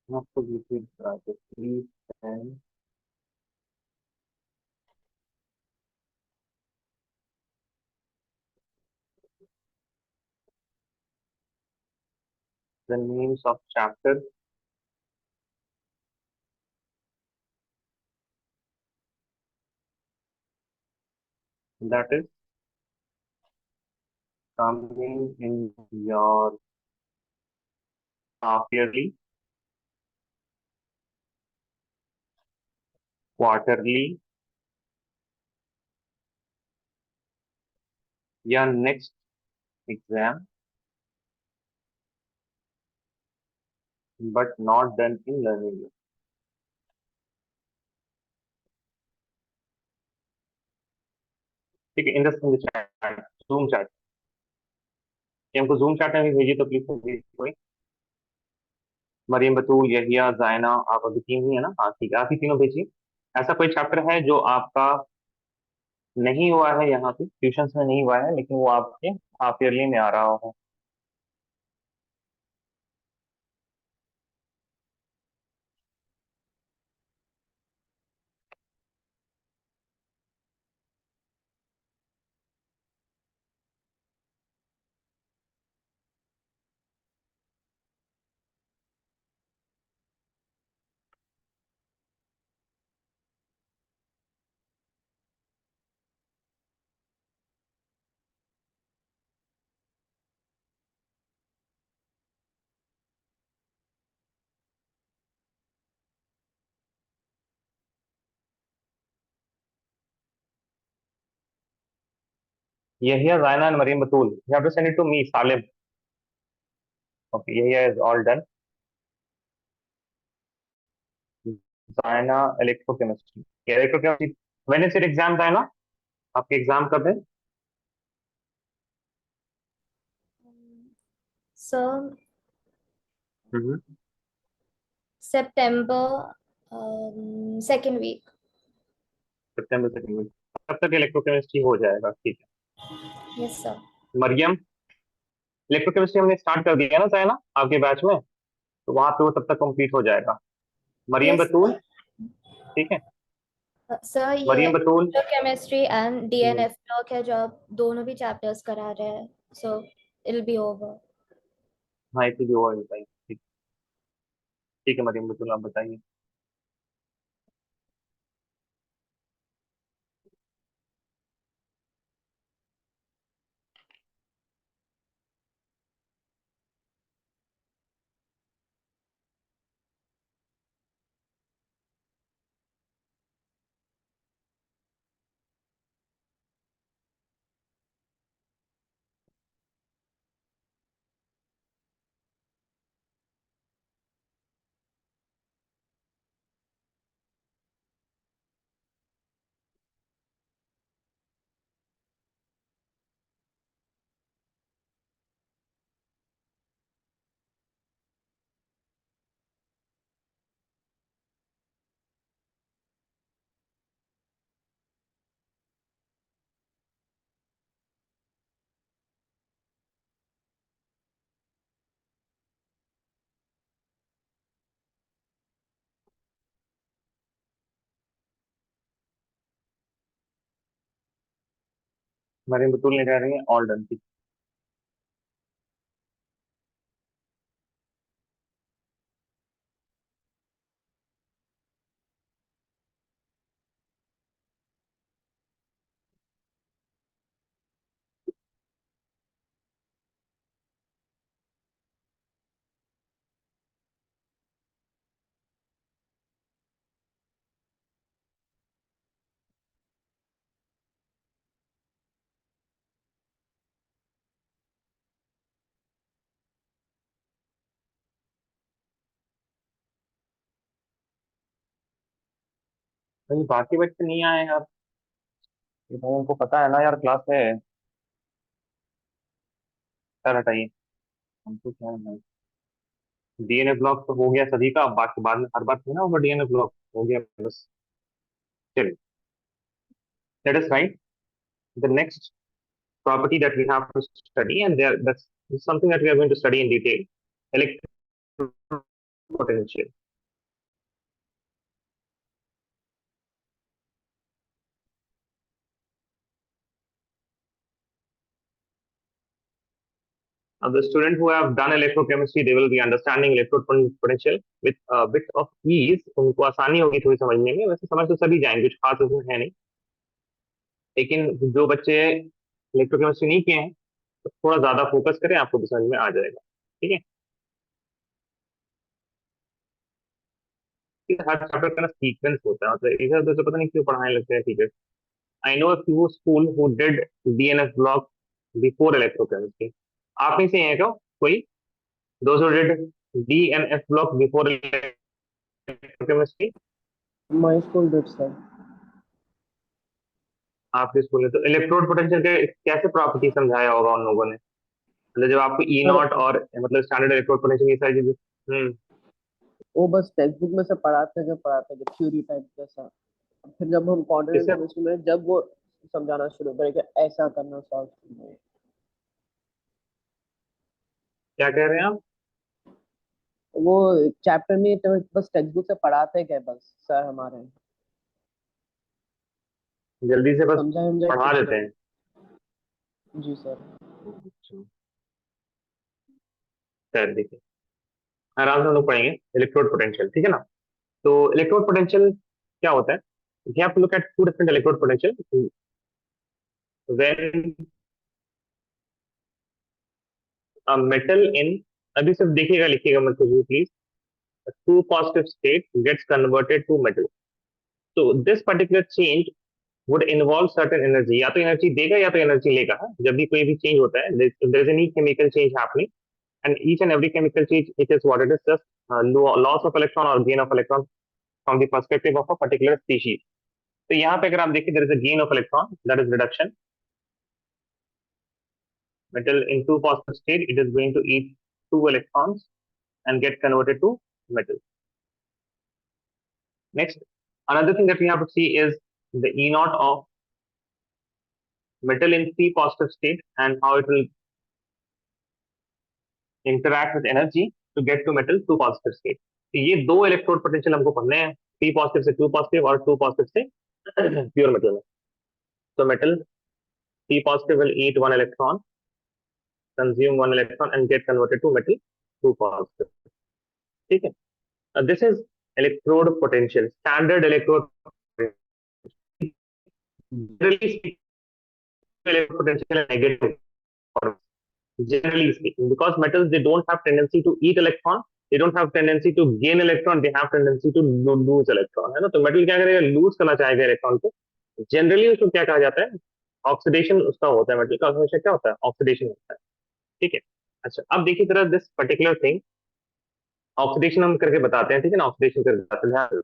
आपको repeat करा दो, please, and the names of chapter, that is coming in your half yearly, quarterly, या next exam, but not done in learning loop. ठीक है, in the chat, zoom chat, ये हमको zoom chat में भी भेजिए तो प्लीज भेजिए कोई। मरियम बतूल, यहिया, जायना, आप अभी तीन ही है ना? हाँ ठीक है, आप ही तीनों भेजिए। ऐसा कोई चैप्टर है जो आपका नहीं हुआ है यहाँ पे, ट्यूशन में नहीं हुआ है, लेकिन वो आपके हाफ ईयरली में आ रहा हो? Yahya, Zaina and Maryam Batool, you have to send it to me, Salim. Okay, Yahya is all done. Zaina, electrochemistry, electrochemistry, when is your exam Zaina? आपके एग्जाम कब है? सर हम्म, सितंबर सेकेंड वीक। सितंबर से, तब तक इलेक्ट्रोकेमिस्ट्री हो जाएगा, ठीक यस सर। है। मरियम, इलेक्ट्रोकेमिस्ट्री हमने स्टार्ट कर दिया ना जायना आपके बैच में, तो वहां पे वो तब तक कंप्लीट हो जाएगा। मरियम यस बतूल, ठीक है। सर, ये Maryam Batool, chemistry and hmm, DNF block है जो आप दोनों भी चैप्टर्स करा रहे हैं, सो इट बी ओवर। हाँ इसी भी हुआ, बताइए, ठीक। ठीक है मरियम बतूल, आप बताइए। मरियम बतूल ने कह रही है ऑल डन, ठीक। भाई बाकी बच्चे नहीं आए यार, ये तो उनको पता है ना यार, क्लास है। सर हटाइए, हमको क्या है। डीएनए ब्लॉक तो हो गया सभी का, बाकी बाद में हर बार थी ना वो डीएनए ब्लॉक हो गया बस। चलिए, let us right the next property that we have to study, and that's something that we are going to study in detail. Electroporation. potential. The student who have done electrochemistry, they will be understanding electrode potential with a bit of ease. उनको आसानी होगी थोड़ी समझने में, वैसे समझ तो सभी जाएंगे, कुछ खास उसमें है नहीं, लेकिन जो बच्चे इलेक्ट्रोकेमिस्ट्री नहीं किए हैं तो थोड़ा ज्यादा फोकस करें, आपको भी समझ में आ जाएगा। ठीक है, हर चैप्टर का ना सीक्वेंस होता है, मतलब इधर उधर से पता नहीं क्यों पढ़ाने लगते हैं। ठीक है, I know a few school who did DNF block before electrochemistry. आप में से हैं क्या कोई, those who did DNF block before electrochemistry? My school did, sir. आपके स्कूल में तो इलेक्ट्रोड पोटेंशियल के कैसे प्रॉपर्टी समझाया होगा उन लोगों ने, मतलब जब आपको ई सर नॉट और मतलब स्टैंडर्ड इलेक्ट्रोड पोटेंशियल ये सारी चीजें। वो बस टेक्स्ट बुक में से पढ़ाते जब थ्योरी टाइप जैसा। फिर जब हम क्वांटिटेटिव इससे केमिस्ट्री में जब वो समझाना शुरू करे कि ऐसा करना सॉल्व करना है। क्या कह रहे हैं आप? वो चैप्टर में तो बस टेक्स्ट बुक से पढ़ाते क्या बस सर हमारे, जल्दी से बस समझाए पढ़ा कुछ देते नहीं। हैं। जी सर। अच्छा, खैर देखिए, आराम से हम लोग पढ़ेंगे इलेक्ट्रोड पोटेंशियल, ठीक है ना। तो इलेक्ट्रोड पोटेंशियल क्या होता है? you have to look at two different electrode potential when a metal in, अभी सिर्फ देखिएगा लिखिएगा मत कुछ please, two positive state gets converted to metal, so this particular change would involve certain energy, या तो एनर्जी देगा या तो एनर्जी लेगा। जब भी कोई भी चेंज होता है, there is any chemical change happening, and each and every chemical change, it is what it is, just loss of electron or gain of electron from the perspective of a particular species. तो यहाँ पे अगर आप देखिए, there is a gain of electron, that is reduction. Metal in two positive state, it is going to eat two electrons and get converted to metal. Next, another thing that we have to see is the E naught of metal in P positive state and how it will interact with energy to get to metal two positive state. तो ये दो electrode potential हमको पढ़ने हैं, P positive से to positive और to positive से pure metal में। तो metal P positive will eat one electron, consume one electron and get converted to metal two positive. ठीक है, this is electrode potential, standard electrode potential. Generally speaking, electrode potential is negative, or generally speaking, because metals, they don't have tendency to eat electron, they don't have tendency to gain electron, they have tendency to lose electron, है ना। तो metal क्या करेगा, loose करना चाहेगा electron को। Generally उसको क्या कहा जाता है, ऑक्सीडेशन उसका होता है, मेटल का हमेशा क्या होता है, ऑक्सीडेशन होता है। ठीक है, अच्छा अब देखिए जरा दिस पर्टिकुलर थिंग, ऑक्सीडेशन हम करके बताते हैं, ठीक है ना, ऑक्सीडेशन करके बताते हैं, ध्यान,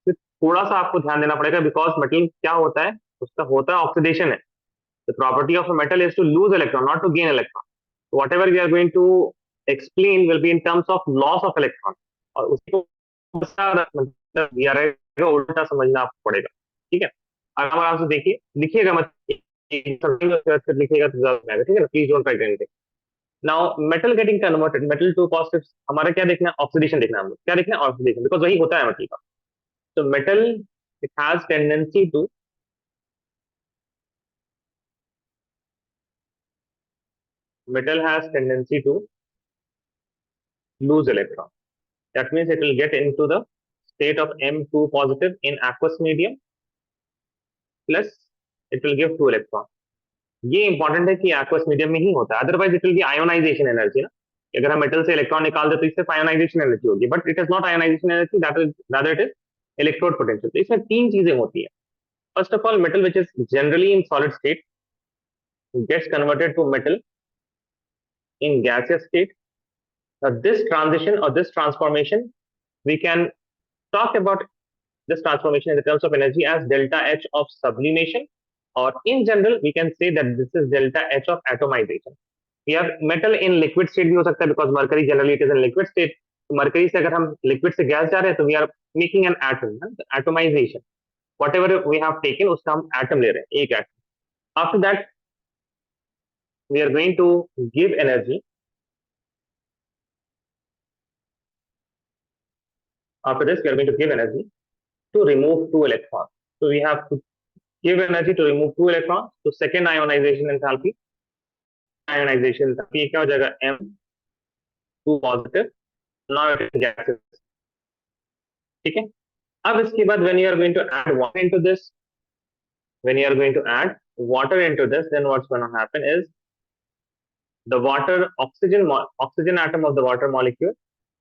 तो थोड़ा सा आपको ध्यान देना पड़ेगा, बिकॉज मेटल क्या होता है, उसका होता है ऑक्सीडेशन है। The property of a metal is to lose electron, not to gain electron. Whatever we are going to explain will be in terms of loss of electron, और उसको मतलब उल्टा समझना आपको पड़ेगा। ठीक है, आराम आराम से देखिए, लिखिएगा मत, लिखिएगा तो ज्यादा आएगा, ठीक है ना, please don't write anything. Now metal getting converted, metal to positive, हमारा क्या देखना है, ऑक्सीडेशन देखना है, हम लोग क्या देखना है, ऑक्सीडेशन, बिकॉज वही होता है मेटल का। तो metal, it has tendency to, metal has tendency to lose electron. That means it will get into the state of M2 positive in aqueous medium, plus it will give 2 electron. ये important है कि aqueous medium में ही होता है, otherwise it will be ionization energy ना। अगर हम मेटल से इलेक्ट्रॉन निकाल दे तो इससे आयोनाइजेशन एनर्जी होगी, but it is not ionization energy, that is rather it is electrode potential. तो इसमें तीन चीजें होती है। First of all, metal which is generally in solid state gets converted to metal in gaseous state. This transition or this transformation, we can talk about this transformation in the terms of energy as delta H of sublimation, or in general we can say that this is delta H of atomization. We have metal in liquid state भी हो सकता है, because mercury generally it is in liquid state. तो mercury से अगर हम liquid से gas जा रहे हैं तो we are making an atom, atomization. Whatever we have taken उसका हम atom ले रहे हैं, एक atom. After that we are going to give energy After this, we are going to give energy to remove two electrons. So we have to give energy to remove two electrons. So second ionization enthalpy, ionization enthalpy क्या हो जाएगा M2 positive. Now it is gases. ठीक है. अब इसके बाद when you are going to add water into this, then what's going to happen is the oxygen atom of the water molecule,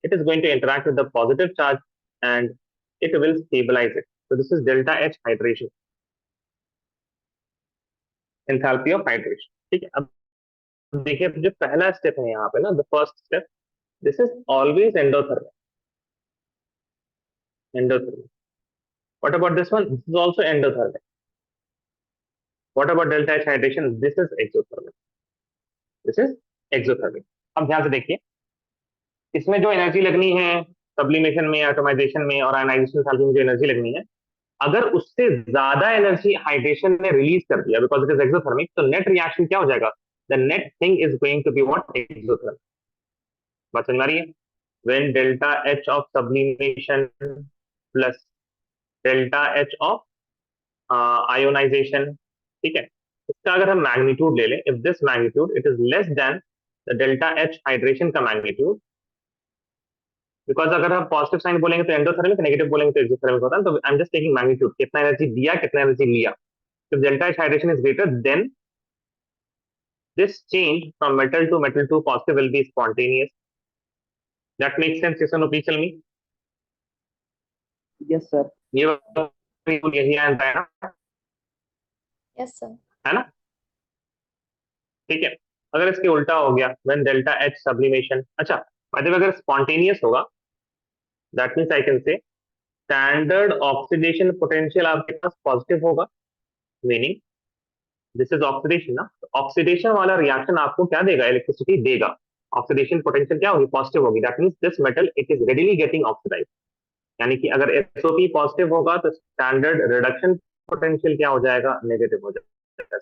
it is going to interact with the positive charge and it will stabilize it. So this is delta H hydration, enthalpy of hydration. ठीक है. अब देखिए जो पहला step है यहाँ पे ना, the first step, this is always endothermic. What about this one? This is also endothermic. What about delta H hydration? This is exothermic. अब ध्यान से देखिए, इसमें जो एनर्जी लगनी है सब्लिमेशन में, एटोमाइजेशन में और आयनाइजेशन में जो एनर्जी लगनी है, अगर उससे ज्यादा एनर्जी हाइड्रेशन ने रिलीज कर दिया बिकॉज इट इज एक्सोथर्मिक, तो नेट रिएक्शन क्या हो जाएगा? The net thing is going to be what? Exothermic. बात समझ आ रही है? When delta H of sublimation plus delta H of ionization, ठीक है, इसका अगर हम मैग्नीट्यूड ले लें, if this magnitude it is less than the delta H hydration का मैग्नीट्यूड, बिकॉज अगर हम पॉजिटिव साइन बोलेंगे तो एंडोथर्मिक, नेगेटिव बोलेंगे तो एक्सोथर्मिक होता है. तो I am just taking magnitude, कितना एनर्जी दिया, कितना एनर्जी लिया. If delta H hydration is greater, then this change from metal to positive will be spontaneous. That makes sense? Yes or no? Please tell me. Yes, sir. ये यही answer है ना? Yes, sir. है ना? ठीक है. अगर इसके उल्टा हो गया, when delta H sublimation, अच्छा, मतलब अगर spontaneous होगा, that means I can say standard oxidation potential आपके पास positive होगा, meaning this is oxidation ना. ऑक्सीडेशन वाला रिएक्शन आपको क्या देगा? इलेक्ट्रिसिटी देगा. ऑक्सीडेशन पोटेंशियल क्या होगी? पॉजिटिव होगी. That means this metal it is readily getting oxidize. यानी कि अगर एसओपी पॉजिटिव होगा तो स्टैंडर्ड रिडक्शन पोटेंशियल क्या हो जाएगा? नेगेटिव हो जाएगा.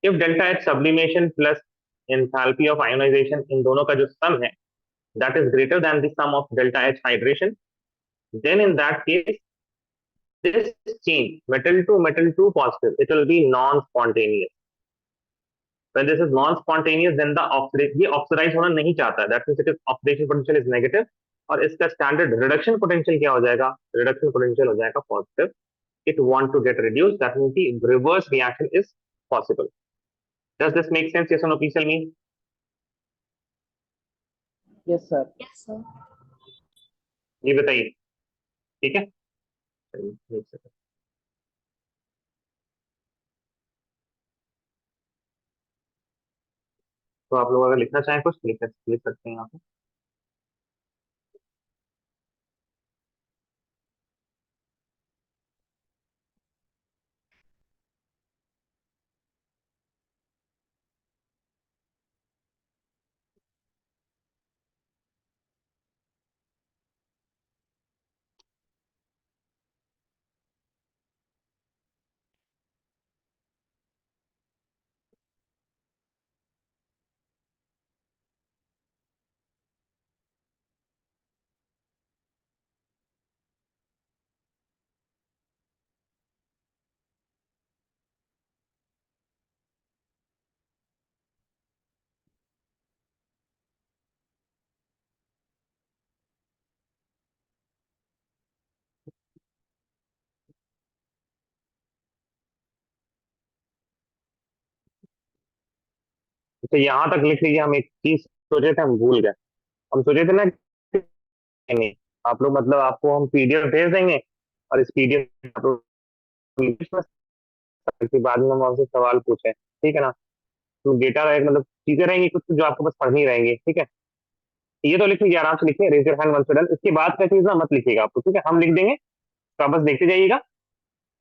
If delta H sublimation plus enthalpy of ionization, इन दोनों का जो सम है that is greater than the sum of delta H hydration, then in that case this change metal to positive, it will be non-spontaneous. When this is non-spontaneous, then the ये oxidize होना नहीं चाहता है. That means it is oxidation potential is negative और इसका standard reduction potential क्या हो जाएगा? Reduction potential हो जाएगा positive. It want to get reduced. That means the reverse reaction is possible. Does this make sense? Yes or no? Please tell me. Yes, sir. Yes, sir. ये बताइए. ठीक है. एक second. तो आप लोग अगर लिखना चाहें कुछ लिख सकते हैं यहाँ पे. तो यहाँ तक लिख लीजिए. हम एक चीज सोचे थे, हम भूल गए. हम सोचे थे ना नहीं, आप लोग मतलब आपको हम पीडीएफ भेज देंगे और इस पीडीएफ आप लोग के बाद में हम आपसे सवाल पूछे. ठीक है ना? तो डेटा रहेगा, मतलब चीजें रहेंगी कुछ जो आपको बस पढ़नी रहेंगी. ठीक है. ये तो लिख लीजिए, आराम से लिखिए. Raise your hand once done. इसके बाद का चीज ना मत लिखिएगा आपको. ठीक है, हम लिख देंगे तो आप बस देखते जाइएगा.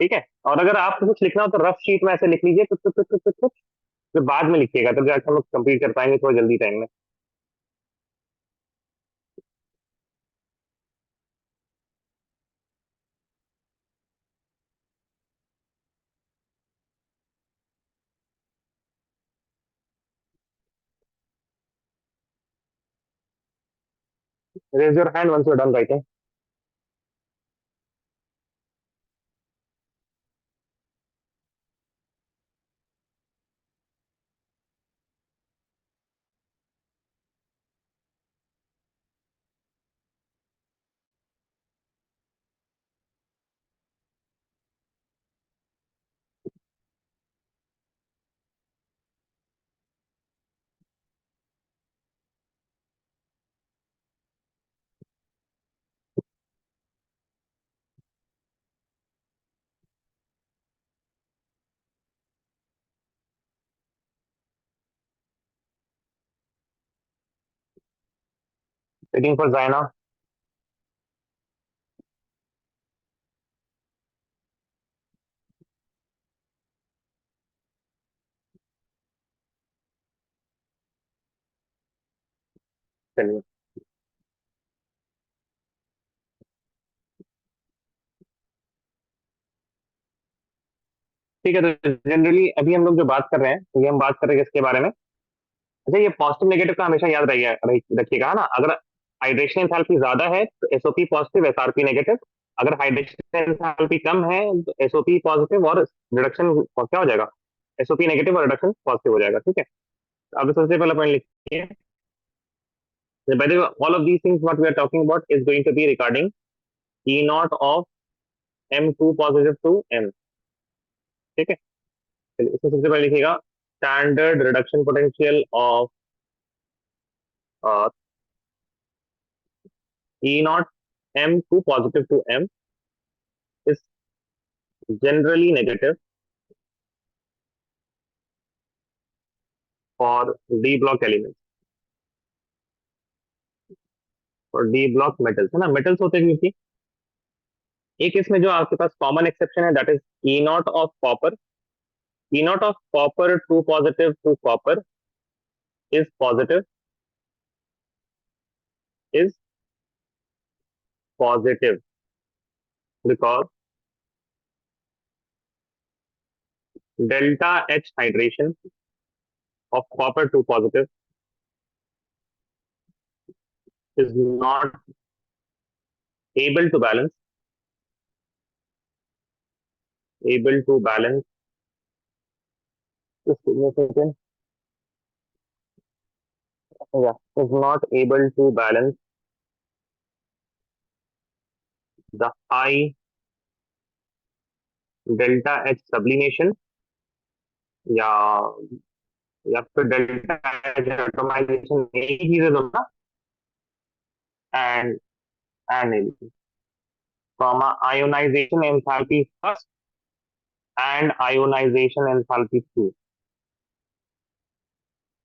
ठीक है. और अगर आपको कुछ लिखना हो तो रफ शीट में ऐसे लिख लीजिए कुछ कुछ कुछ कुछ कुछ, फिर बाद में लिखिएगा, तब जाकर हम लोग कंप्लीट कर पाएंगे थोड़ा जल्दी टाइम में. Raise your hand once you're done writing. Waiting for Zaina. चलिए ठीक है। तो जनरली अभी हम लोग जो बात कर रहे हैं, तो ये हम बात कर रहे हैं इसके बारे में। अच्छा, ये पॉजिटिव नेगेटिव का हमेशा याद रखिएगा, है ना। अगर हाइड्रेशन एंथैल्पी ज्यादा है तो एसओपी पॉजिटिव, एसआरपी नेगेटिव। अगर हाइड्रेशन एंथैल्पी कम है तो एसओपी पॉजिटिव और रिडक्शन क्या हो जाएगा, एसओपी नेगेटिव और रिडक्शन पॉजिटिव हो जाएगा। ठीक है, तो अब सबसे पहला पॉइंट लिखिए। By the way, all of these things what we are talking about is going to be regarding E naught of M2 positive to M। ठीक है, चलिए इसमें सबसे पहले लिखिएगा standard reduction potential of E naught M2 positive to M is generally negative for D block elements, और D block metals, है ना। मेटल्स होते हैं क्योंकि एक इसमें जो आपके पास कॉमन एक्सेप्शन है, that is E not of copper. E not of copper two positive to copper is positive, is positive because delta H hydration of copper to positive is not able to balance, able to balance, just give me a second. Yeah, is not able to balance the high delta H sublimation, या फिर delta H atomization, एक ही चीज है दोनों ना, and comma ionization enthalpy first and ionization enthalpy 2,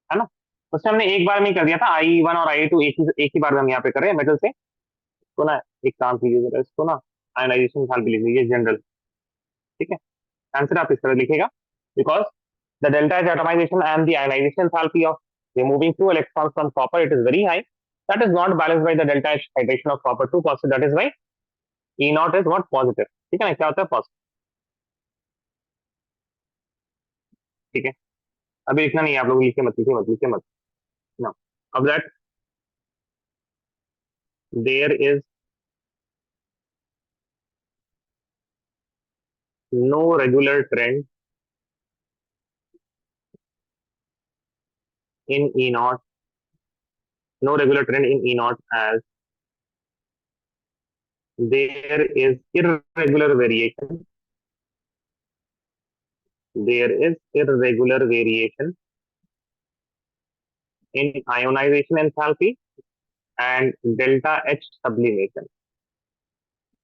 है ना। उससे हमने एक बार में ही कर दिया था, I1 और I2 एक ही बार में हम यहाँ पे कर रहे हैं मेटल से। तो ना एक काम कीजिए जरा, इसको ना आयनाइजेशन एंथैल्पी लिख लीजिए जनरल। ठीक है, आंसर आप इस तरह लिखेगा, because the delta H atomization and the ionization enthalpy of removing two electrons from copper, it is very high, that is not balanced by the delta H hydration of copper 2 positive, that is why E naught is not positive। ठीक है ना, क्या होता है positive. ठीक है, अभी लिखना नहीं है, आप लोग लिखे मत ना। अब that there is no regular trend in E naught, no regular trend in E naught, as there is irregular variation, there is irregular variation in ionization enthalpy and delta H sublimation।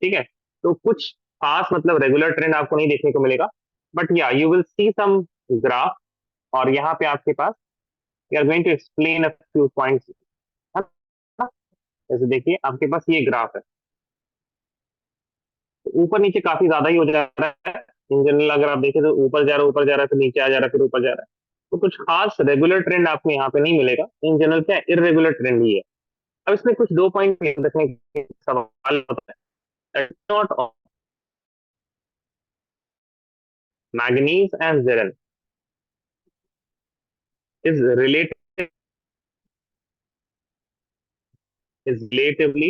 ठीक है, तो कुछ खास मतलब regular trend आपको नहीं देखने को मिलेगा, बट या you will see some graph, और यहाँ पे आपके पास we are going to explain a few points, है ना। जैसे देखिए आपके पास ये ग्राफ है, तो ऊपर नीचे काफी ज्यादा ही हो जा रहा है इन जनरल। अगर आप देखें तो ऊपर जा रहा है, फिर नीचे आ जा रहा है, फिर ऊपर जा रहा है। तो कुछ खास रेगुलर ट्रेंड आपको यहाँ पे नहीं मिलेगा, इन जनरल क्या इरेगुलर ट्रेंड ही है। अब इसमें कुछ दो पॉइंट रखने के सवाल होता है। Not of manganese and gerund is related is relatively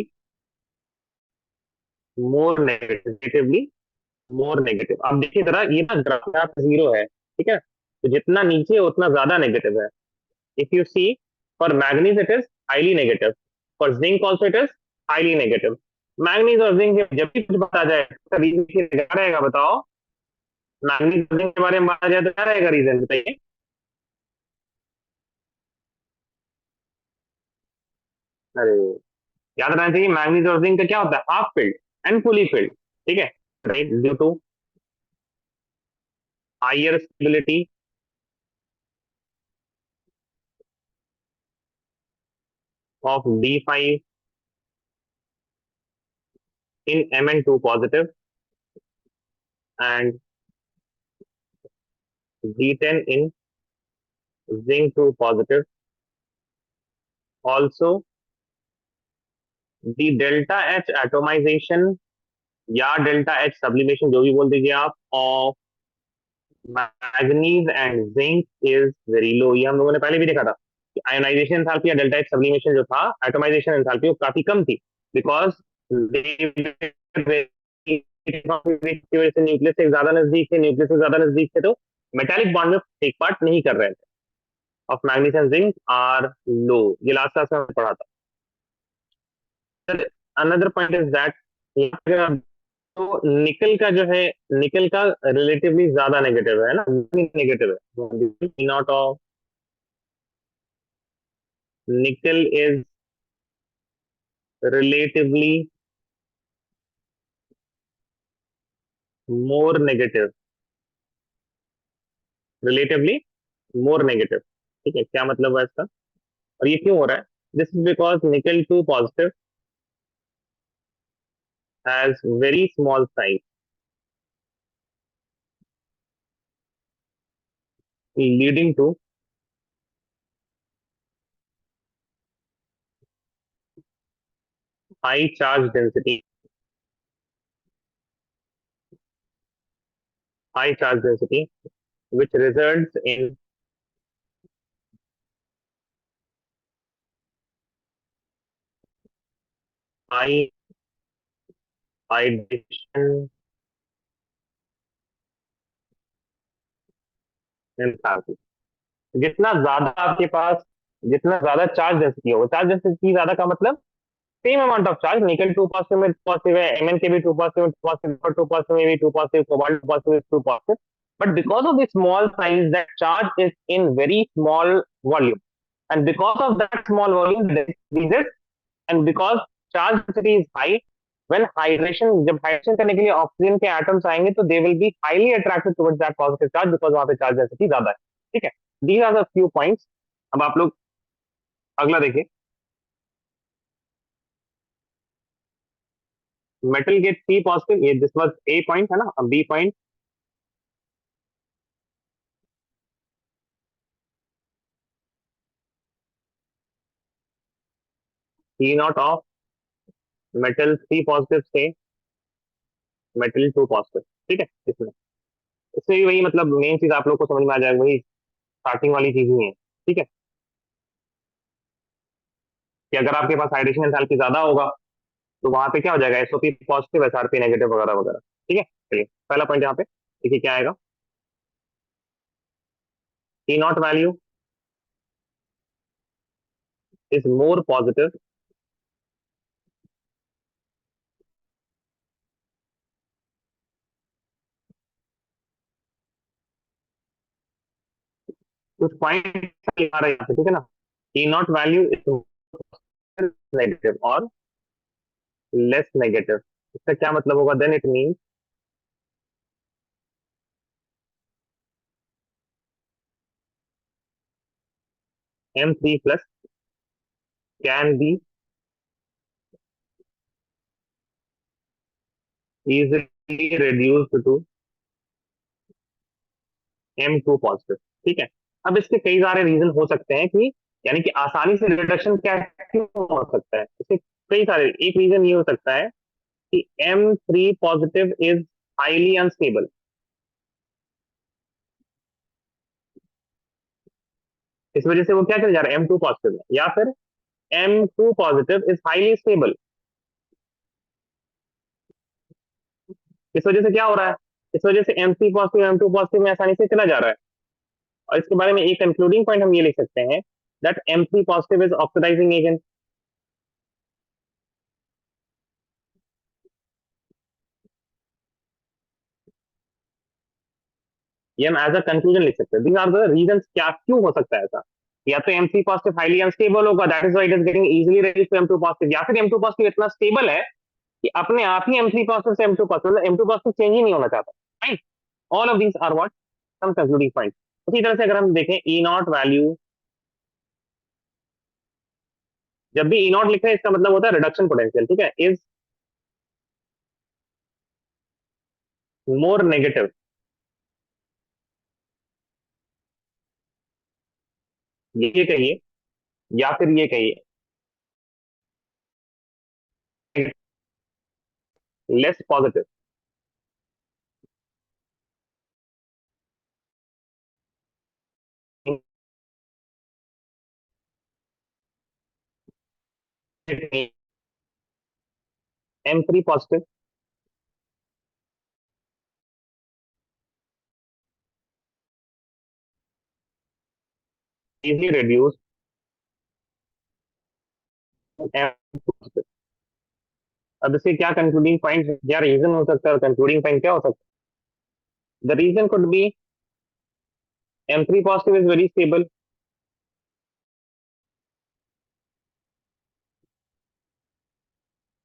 more negative, relatively more negative. अब देखिए जरा, ये ना ग्राफ जीरो है, ठीक है, तो जितना नीचे उतना ज्यादा नेगेटिव है. If you see, for manganese it is highly negative. For zinc also it is highly negative. Manganese और जिंक जब भी कुछ बात आ जाए तो रीजन क्या रहेगा बताओ? मैंगनीज और जिंक के बारे में बात आ जाए तो क्या रहेगा रीजन बताइए? अरे याद रखना चाहिए, मैंगनीज और जिंक का क्या होता है? Half filled and fully filled. ठीक है, right, due to higher stability of D5 in Mn2 positive and D10 in zinc 2 positive. Also, the delta H atomization या delta H sublimation जो भी बोल दीजिए आप, of manganese and zinc is very low. ये हम लोगों ने पहले भी देखा था कि आयोनाइजेशन एंथैल्पी या डेल्टा एच सब्लिमेशन जो था, एटोमाइजेशन एंथैल्पी वो काफी कम थी, बिकॉज की वजह से न्यूक्लियस से ज्यादा नजदीक थे, न्यूक्लियस से ज्यादा नजदीक थे, तो मेटालिक बॉन्ड में टेक पार्ट नहीं कर रहे थे. Of manganese and zinc are low. ये लास्ट क्लास में पढ़ा था. अनदर पॉइंट इज दैट तो निकल का जो है, निकल का रिलेटिवली ज्यादा नेगेटिव है ना, नेगेटिव है. नॉट ऑफ निकल is relatively more negative, relatively more negative. ठीक है, क्या मतलब है इसका और ये क्यों हो रहा है? This is because nickel 2 positive has very small size leading to high charge density, high charge density which results in high hydration enthalpy. जितना ज्यादा आपके पास, जितना ज्यादा चार्ज डेंसिटी होगा, चार्ज डेंसिटी ज्यादा का मतलब सेम अमाउंट ऑफ चार्ज, निकल 2 पॉजिटिव में पॉजिटिव है, एमएन के भी 2 पॉजिटिव में पॉजिटिव, 2 पॉजिटिव में भी 2 positive, cobalt 2 positive 2 positive, but because of the small size that charge is in very small volume, and because of that small volume decreases, and because charge density is high, when hydration, जब hydration करने के लिए oxygen के atoms आएंगे तो they will be highly attracted towards that positive charge, because वहां पे charge density ज्यादा है. ठीक है, these are the few points. अब आप लोग अगला देखिए. मेटल गेट P पॉजिटिव, ये दिस वाज A पॉइंट है ना. अब B point, P not of metal 3 positive से मेटल 2 पॉजिटिव. ठीक है, इसमें इससे भी वही मतलब मेन चीज आप लोग को समझ में आ जाएगा, वही स्टार्टिंग वाली चीज ही है. ठीक है, कि अगर आपके पास हाइड्रेशन एंथैल्पी ज्यादा होगा तो वहां पे क्या हो जाएगा? एसओपी पॉजिटिव, एसआरपी नेगेटिव वगैरह वगैरह. ठीक है, चलिए पहला पॉइंट यहाँ पे देखिए क्या आएगा. P naught value is more positive कुछ पॉइंट आ रहा है यहाँ पे. ठीक है ना, P naught value is negative और लेस नेगेटिव. इसका क्या मतलब होगा? Then it mean M3 plus can be easily reduced to M2 positive. ठीक है, अब इसके कई सारे रीजन हो सकते हैं कि, यानी कि आसानी से रिडक्शन क्या क्यों हो सकता है, इसके कई सारे. एक रीजन ये हो सकता है कि M3 positive is highly unstable. इस वजह से वो क्या चल जा रहा है? M2 पॉजिटिव है. या फिर M2 positive is highly stable. इस वजह से क्या हो रहा है, इस वजह से M3 पॉजिटिव M2 पॉजिटिव में आसानी से चला जा रहा है। और इसके बारे में एक कंक्लूडिंग पॉइंट हम ये लिख सकते हैं that M3 positive is oxidizing agent. ये हम एज अ कंक्लूजन लिख सकते हैं। दीज आर द रीजन, क्या क्यों हो सकता है ऐसा। या तो M3 पॉजिटिव हाईली अनस्टेबल होगा, that is why it is getting easily reduced to M2 positive, या फिर M2 पॉजिटिव इतना स्टेबल है कि अपने आप ही M3 पॉजिटिव से M2 पॉजिटिव, मतलब M2 पॉजिटिव चेंज ही नहीं होना चाहता। Right, all of these are what some concluding point. उसी तरह से अगर हम देखें ई नॉट वैल्यू, जब भी ई नॉट लिखे इसका मतलब होता है रिडक्शन पोटेंशियल, ठीक है, इज मोर नेगेटिव, ये कहिए या फिर ये कहिए less positive. M3 positive easily reduced to M2 positive। अब इसके क्या कंक्लूडिंग पॉइंट, क्या रीजन हो सकता है, कंक्लूडिंग पॉइंट क्या हो सकता है। The reason could be M3 positive is very stable,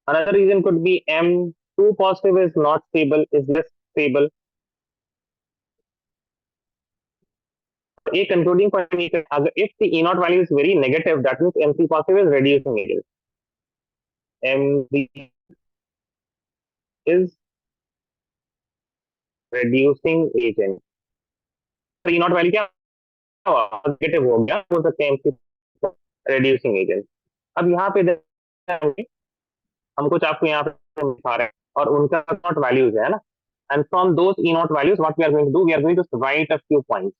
another reason could be M2 positive is not stable, is less stable। एक कंक्लूडिंग पॉइंट, अगर if the E naught value is very negative, that means M3 positive is reducing agent, M3 is reducing agent। E naught value क्या हुआ, negative हो गया, बोल सकते हैं M3 reducing agent। अब यहाँ पे हम कुछ आपको यहाँ पे दिखा रहे हैं और उनका नॉट वैल्यूज है ना, and from those E naught values what we are going to do, we are going to write a few points.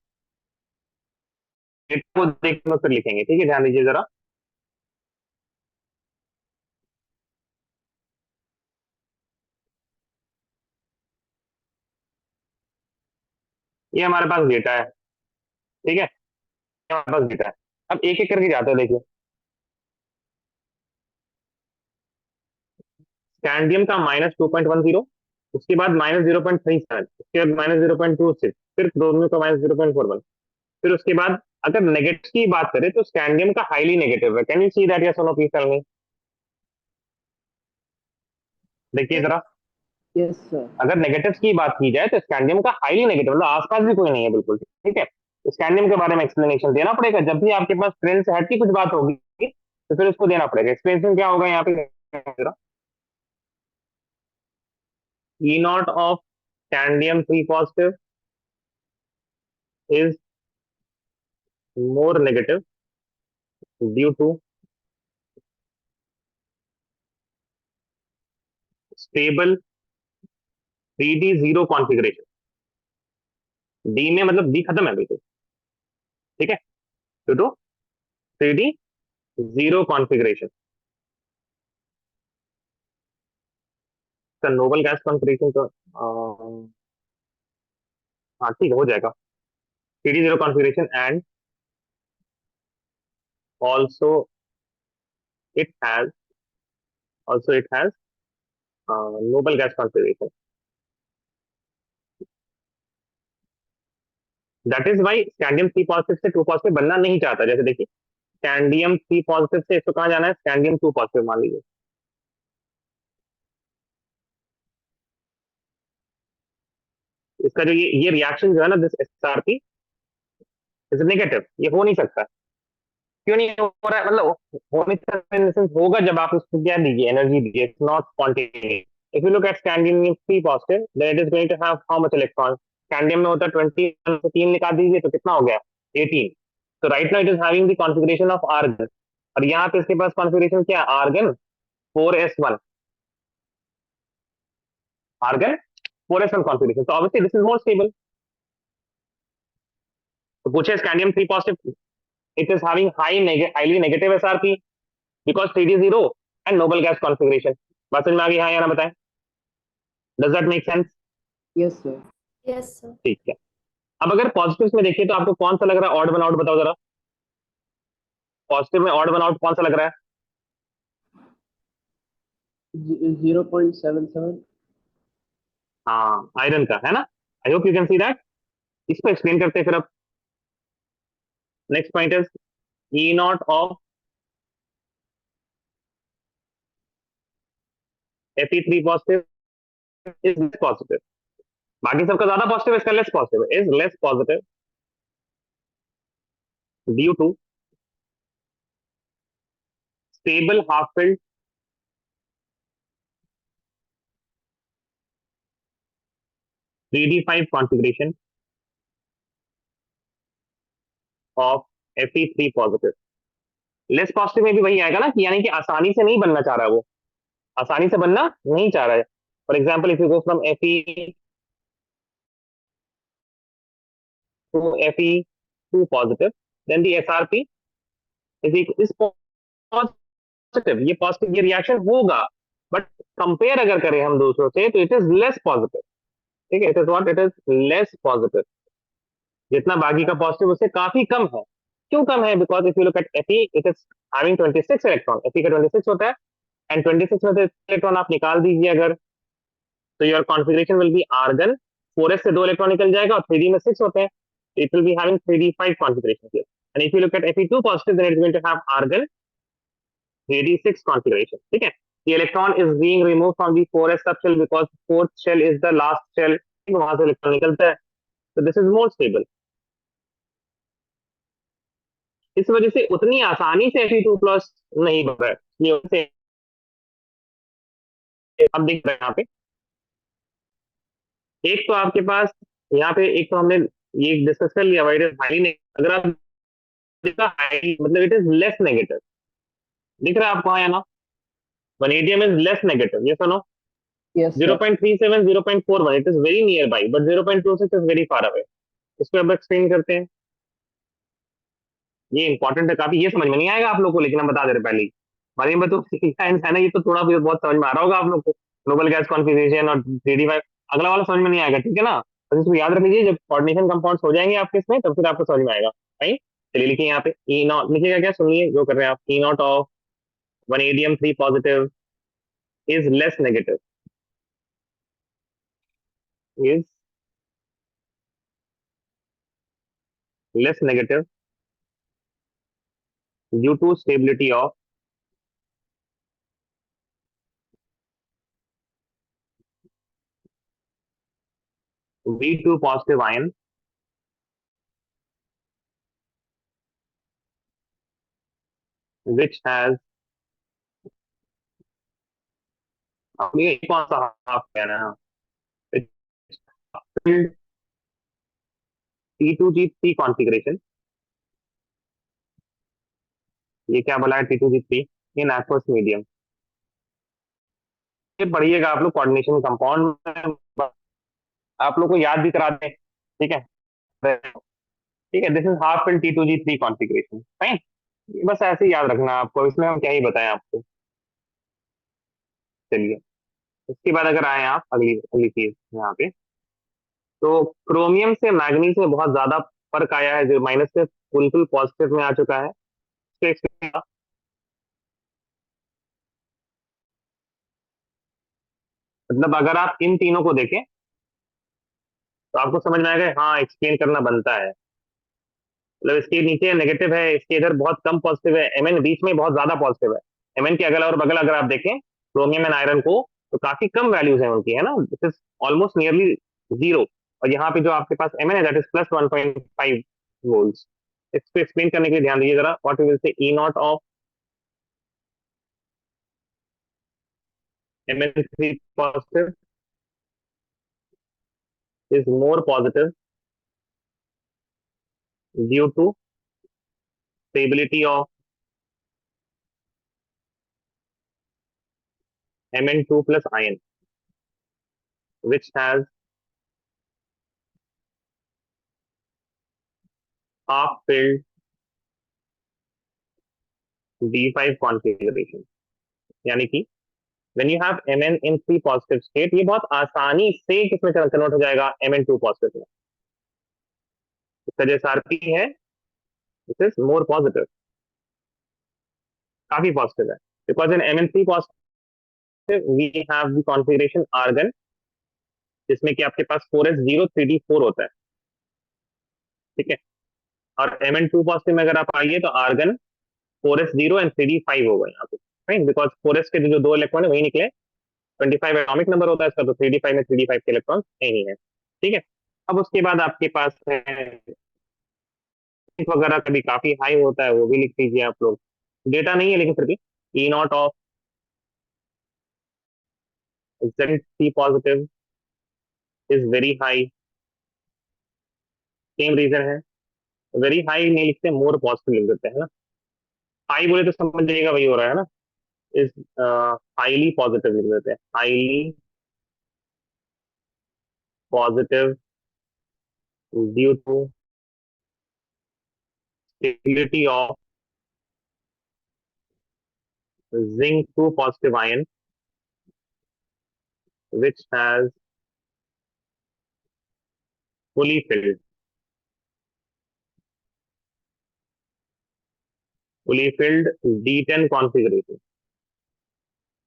को देखकर फिर लिखेंगे, ठीक है, ध्यान दीजिए जरा। ये हमारे पास डेटा है, ठीक है, ये हमारे पास डेटा है। अब एक एक करके जाते हैं, देखिए स्कैंडियम का -2.10, उसके बाद -0.37, उसके बाद -0.26, फिर दोनों का -0.41, फिर उसके बाद अगर नेगेटिव की बात करें तो स्कैंडियम का हाईली नेगेटिव है। Can you see that, yes और नो, प्लीज टेल मी। देखिए जरा, यस सर। अगर नेगेटिव की बात की जाए तो स्कैंडियम का हाईली नेगेटिव, मतलब आसपास भी कोई नहीं है बिल्कुल, ठीक है। स्कैंडियम के बारे में एक्सप्लेनेशन देना पड़ेगा, जब भी आपके पास ट्रेन से हट की कुछ बात होगी तो फिर उसको देना पड़ेगा। एक्सप्लेनेशन क्या होगा यहाँ पे, E naught of scandium 3 positive is more negative due to stable 3D zero configuration। D में मतलब D खत्म है बिल्कुल, ठीक है, due to 3D zero configuration। Noble gas configuration तो हाँ ठीक है, हो जाएगा। 3D zero configuration and also it has noble gas configuration। That is why scandium 3 positive से 2 पॉजिटिव बनना नहीं चाहता। जैसे देखिए स्कैंडियम 3 पॉजिटिव से इसको कहाँ जाना है, स्कैंडियम 2 पॉजिटिव मान लीजिए। इसका जो ये रिएक्शन जो है ना, दिस एसआरपी इज नेगेटिव, ये हो नहीं सकता। क्यों नहीं हो रहा है, मतलब हो नहीं सकता इन द सेंस, होगा जब आप उसको क्या दीजिए, एनर्जी दीजिए, it's not spontaneous. If you look at scandium 3 positive then it is going to have how much electron, scandium में होता है 20 से 3 निकाल दीजिए तो कितना हो गया, 18। तो right now it is having the configuration of argon, और यहाँ पे इसके पास कॉन्फ़िगरेशन क्या है, argon 4s1, argon 4s1 configuration, तो obviously this is more stable. तो पूछे scandium 3 positive, it is having highly negative SRP, because 3d0 and noble gas configuration. बात समझ में आ गई, हाँ या ना बताएं? Does that make sense? Yes sir. Yes, sir. ठीक है। अब अगर पॉजिटिव में देखिए तो आपको कौन सा लग रहा है ऑड वन आउट, बताओ जरा। पॉजिटिव में ऑड वन आउट कौन सा लग रहा है? 0.77। हाँ, आयरन का है ना। I hope you can see that. इसको एक्सप्लेन करते हैं फिर अब। Next point is E not of Fe3 positive is less positive. बाकी सबका ज्यादा पॉजिटिव, इसका less positive, is less positive due to stable half filled 3d5 configuration of Fe3 positive. Less positive में भी वही आएगा ना, कि यानी कि आसानी से नहीं बनना चाह रहा है वो, आसानी से बनना नहीं चाह रहा है। For example if you go from Fe to Fe2 positive, then the SRP is positive. ये पॉजिटिव, ये रिएक्शन होगा, बट कंपेयर अगर करें हम दूसरों से तो इट इज लेस पॉजिटिव। ठीक है, it is what, it is less positive. जितना बाकी का पॉजिटिव उससे काफी कम है। क्यों कम है? Because if you look eight Fe, it is having 26 electron. Fe का 26 होता है, एंड 26 में से इलेक्ट्रॉन आप निकाल दीजिए अगर, तो your configuration will be argon. 4s से 2 इलेक्ट्रॉन निकल जाएगा, और 3d में 6 होते हैं, it will be having 3d5 configuration here. And if you look at Fe2 positive, then it is going to have argon 3d6 configuration. ठीक है, the electron is being removed from the 4s subshell because fourth shell is the last shell, वहां से electron निकलता है, तो this is more stable. इस वजह से उतनी आसानी से Fe2 प्लस नहीं बन रहा है। ये उसे आप देख रहे हैं यहाँ पे, एक तो आपके पास यहाँ पे, एक तो हमने ये डिस्कस कर लिया, वाइड हाईली नहीं, अगर आप देखा हाईली मतलब इट इज लेस नेगेटिव, दिख रहा है आपको हाँ या ना? वनेडियम इज लेस नेगेटिव, ये सुनो। Yes sir. 0.37, 0.41, it is very nearby, but 0.26 is very far away. इसको अब एक्सप्लेन करते हैं। ये इंपॉर्टेंट है काफी, ये समझ में नहीं आएगा आप लोग को, लेकिन हम बता दे रहे पहले ही। बारे में तो साइंस है ना, ये तो थोड़ा बहुत समझ में आ रहा होगा आप लोग को, ग्लोबल गैस कॉन्फिगरेशन और 3d5। अगला वाला समझ में नहीं आएगा, ठीक है ना? बस इसको याद रख लीजिए, जब कोऑर्डिनेशन कंपाउंड्स हो जाएंगे आपके इसमें, तब फिर आपको समझ में आएगा। भाई चलिए लिखिए यहाँ पे, ई नॉट लिखिएगा, क्या सुनिए जो कर रहे हैं आप, E not of vanadium 3 positive is less negative, is less negative due to stability of V2 positive ion which has, ये कौन सा हाफ कहना है, filled T2G3 कॉन्फ़िगरेशन। ये क्या बोला है T2G3 इन aqueous मीडियम। ये पढ़िएगा आप लोग कोऑर्डिनेशन कंपाउंड में, आप लोग को याद भी करा दें, ठीक है। ठीक है, this is half filled T2G3 configuration, fine. बस ऐसे ही याद रखना आपको, इसमें हम क्या ही बताएं आपको। चलिए, इसके बाद अगर आए आप अगली अगली चीज यहाँ पे, तो क्रोमियम से मैग्नीज में बहुत ज्यादा फर्क आया है, जो माइनस से बिल्कुल पॉजिटिव में आ चुका है। इसको explain- मतलब अगर आप इन तीनों को देखें तो आपको समझ में आएगा, हाँ एक्सप्लेन करना बनता है। मतलब इसके नीचे नेगेटिव है, इसके इधर बहुत कम पॉजिटिव है, Mn बीच में बहुत ज्यादा पॉजिटिव है। Mn के अगल और बगल अगर आप देखें क्रोमियम एंड आयरन को, तो काफी कम वैल्यूज है उनकी, है ना, this is almost nearly zero. और यहाँ पे जो आपके पास Mn है दैट इज प्लस 1.5 वोल्ट। इसको एक्सप्लेन करने के लिए ध्यान दीजिए जरा, what will say E not of Mn3 positive is more positive due to stability of Mn2 plus ion, which has half filled D5 configuration, यानी कि when you have Mn in 3 positive state, ये बहुत आसानी से किसमें convert हो जाएगा, Mn2 positive में। इसका जो SRP है, दिस इज मोर पॉजिटिव, काफी पॉजिटिव है, because in Mn3 positive we have the configuration argon, जिसमें कि आपके पास 4s0 3d4 होता है, ठीक है। और Mn2 पॉजिटिव में अगर आप आइए तो आर्गन 4s0 एंड 3d5 होगा यहाँ पे, राइट, बिकॉज 4s के जो 2 इलेक्ट्रॉन है वही निकले, 25 एटॉमिक नंबर होता है इसका, तो 3d5 में 3d5 के इलेक्ट्रॉन नहीं है, ठीक है। अब उसके बाद आपके पास है वगैरह, कभी काफी हाई होता है, वो भी लिख दीजिए आप लोग, डेटा नहीं है लेकिन फिर भी E0 of Zen3 positive is very high, same reason है, वेरी हाई नहीं लिखते, मोर पॉजिटिव लिख देते हैं ना, हाई बोले तो समझ जाइएगा वही हो रहा है ना, इज हाईली पॉजिटिव लिख देते हैं, highly positive due to stability of Zinc 2 positive ion which has fully filled D10 configuration,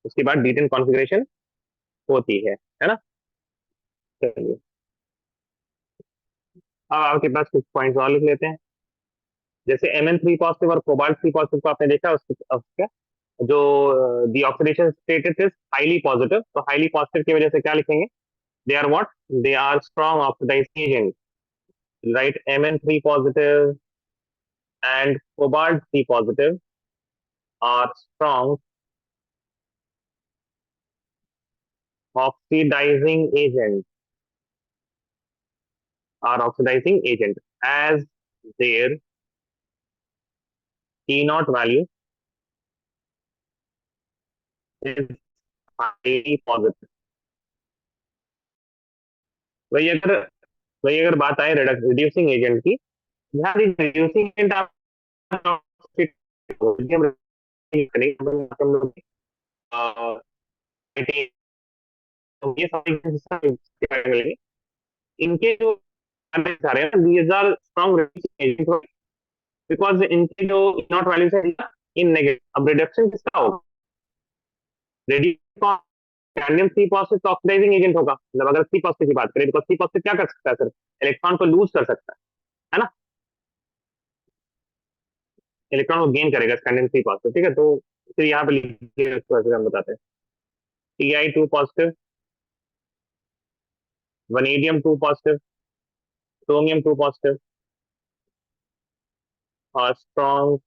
उसके बाद D10 कॉन्फ़िगरेशन होती है ना। चलिए अब आपके पास कुछ पॉइंट्स और लिख लेते हैं, जैसे Mn3 पॉजिटिव और कोबाल्ट 3 पॉजिटिव को आपने देखा, उसका जो the oxidation status is highly positive, तो हाईली पॉजिटिव की वजह से क्या लिखेंगे, they are what, they are strong oxidizing agent, right. Mn3 positive and cobalt 3 positive are strong oxidizing agent as their E0 value is highly positive। वही अगर वही अगर बात आए रिड्यूसिंग एजेंट की, यहाँ रिड्यूसिंग एजेंट आप हम लोग ये सारे इनके जो सारे these are strong reducing agent, because इनके जो नॉट वैल्यूज है इन नेगेटिव। अब रिडक्शन किसका होगा, रेडियो कैडमियम 3 पॉजिटिव तो ऑक्सीडाइजिंग एजेंट होगा, मतलब अगर 3 पॉजिटिव की बात करें, बिकॉज 3 पॉजिटिव क्या कर सकता है सर, इलेक्ट्रॉन को लूज कर सकता है ना, इलेक्ट्रॉन को गेन करेगा कैडमियम 3 पॉजिटिव, ठीक है। तो फिर यहाँ पे लिखिए, हम बताते हैं Ti2 positive, vanadium 2 positive, chromium 2 positive और strong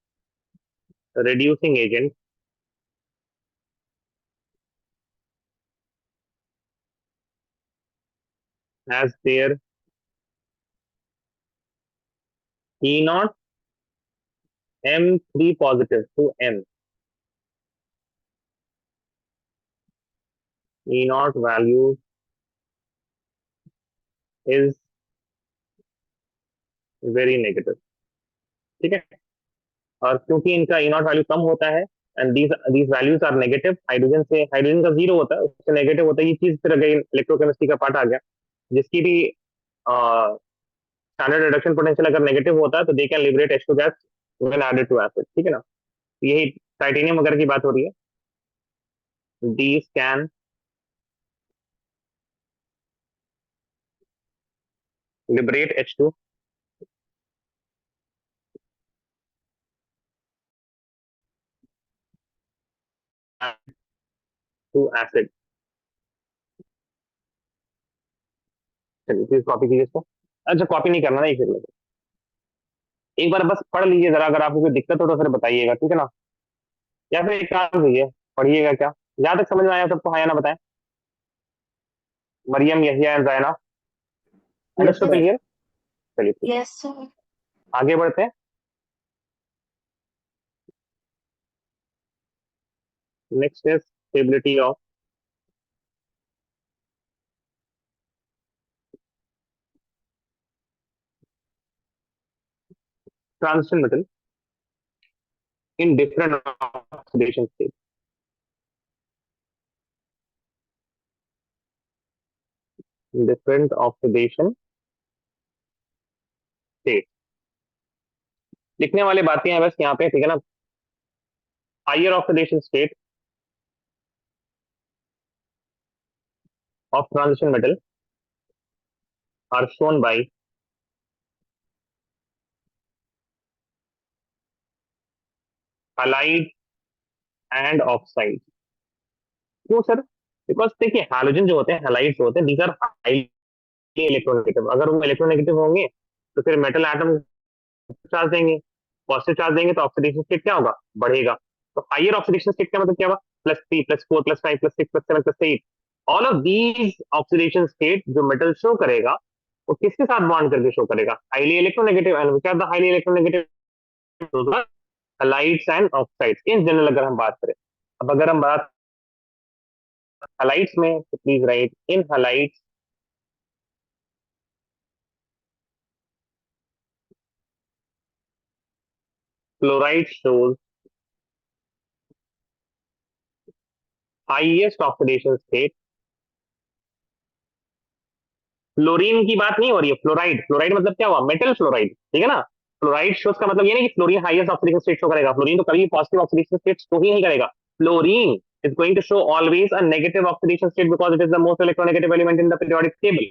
reducing agent as their E0 M3 positive to M, E0 value is very negative, ठीक है। और क्योंकि इनका E0 वैल्यू कम होता है and these values are negative, hydrogen का जीरो होता है, उससे नेगेटिव होता है, ये चीज फिर अगेन इलेक्ट्रोकेमिस्ट्री का पार्ट आ गया, जिसकी भी स्टैंडर्ड रिडक्शन पोटेंशियल अगर नेगेटिव होता है तो they can liberate H2 gas when added to acid, ठीक है ना। यही टाइटेनियम वगैरह की बात हो रही है, these can liberate H2 to acid। चलिए प्लीज कॉपी कीजिए इसको, अच्छा कॉपी नहीं करना ना, एक बार बस पढ़ लीजिए जरा, अगर आपको कोई दिक्कत हो तो फिर बताइएगा, ठीक है ना, या फिर एक काम कीजिए, पढ़िएगा क्या, जहां तक समझ में आया सबको हाँ या ना बताएं, मरियम, यहिया एंड जायना, यस अंडरस्टूड सर। क्लियर। चलिए ठीक, Yes, sir. आगे बढ़ते हैं, next is stability of transition metal. in different oxidation states. Different oxidation state. लिखने वाले बातें हैं बस यहाँ पे, ठीक है ना. Higher oxidation state of transition metal are shown by halides and oxides. क्यों सर? बिकॉज देखिए हैलोजन जो होते हैं, हैलाइड्स होते हैं, दीज आर हाईली इलेक्ट्रोनेगेटिव. अगर वो इलेक्ट्रोनेगेटिव होंगे तो फिर मेटल एटम चार्ज देंगे, पॉजिटिव चार्ज देंगे, तो ऑक्सीडेशन स्टेट क्या होगा? बढ़ेगा. तो हाइयर ऑक्सीडेशन स्टेट का मतलब क्या होगा? +3 +4 +5 +6 +7 +8. All of these oxidation state जो मेटल शो करेगा, वो किसके साथ बॉन्ड करके शो करेगा? Highly electronegative. And which are the highly electronegative? Halides and oxides. In general अगर हम बात करें, अब अगर हम बात हलाइड्स में, तो please right in halides chloride shows highest oxidation state. Fluorine की बात नहीं हो रही है, फ्लोराइड. फ्लोराइड मतलब क्या हुआ? मेटल फ्लोराइड, ठीक है ना. फ्लोराइड शोज का मतलब ये नहीं कि fluorine highest oxidation state show करेगा. फ्लोरीन तो कभी पॉजिटिव ऑक्सीडेशन स्टेट शो ही नहीं करेगा. Fluorine is going to show always a negative oxidation state because it is the most electronegative element in the periodic table.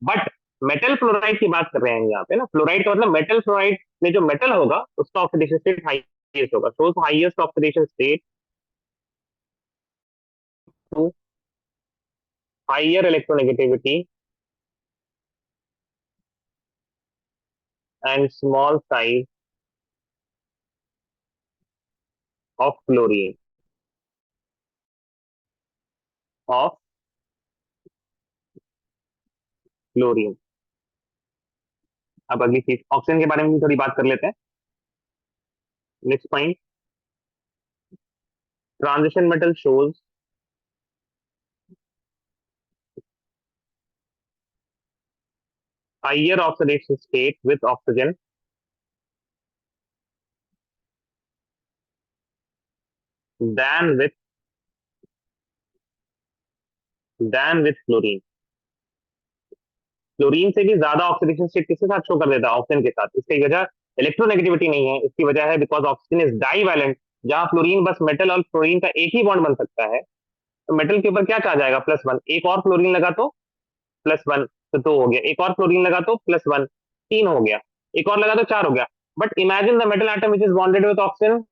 But metal fluoride की बात कर रहे हैं यहाँ पे ना. फ्लोराइड का मतलब मेटल फ्लोराइड में जो मेटल होगा उसका ऑक्सीडेशन स्टेट हाईएस्ट होगा. shows highest oxidation state to higher electronegativity and small size of fluorine of fluorine. अब अगली चीज ऑक्सीजन के बारे में भी थोड़ी बात कर लेते हैं. Next point, transition metal shows higher oxidation state with oxygen than with fluorine. Fluorine से भी ज्यादा ऑक्सीडेशन स्टेट किसके साथ शो कर देता है? ऑक्सीजन के साथ. इसकी वजह इलेक्ट्रोनेगेटिविटी नहीं है, इसकी वजह है बिकॉज ऑक्सीजन इज डाईवैलेंट. जहां फ्लोरीन बस मेटल और फ्लोरीन का एक ही बॉन्ड बन सकता है, तो मेटल के ऊपर क्या चार्ज आएगा? +1. एक और फ्लोरीन लगा तो +1, तो 2 हो गया. एक और फ्लोरीन लगा तो +1, 3 हो गया. एक और लगा तो 4 हो गया. But imagine the metal atom which is bonded with oxygen.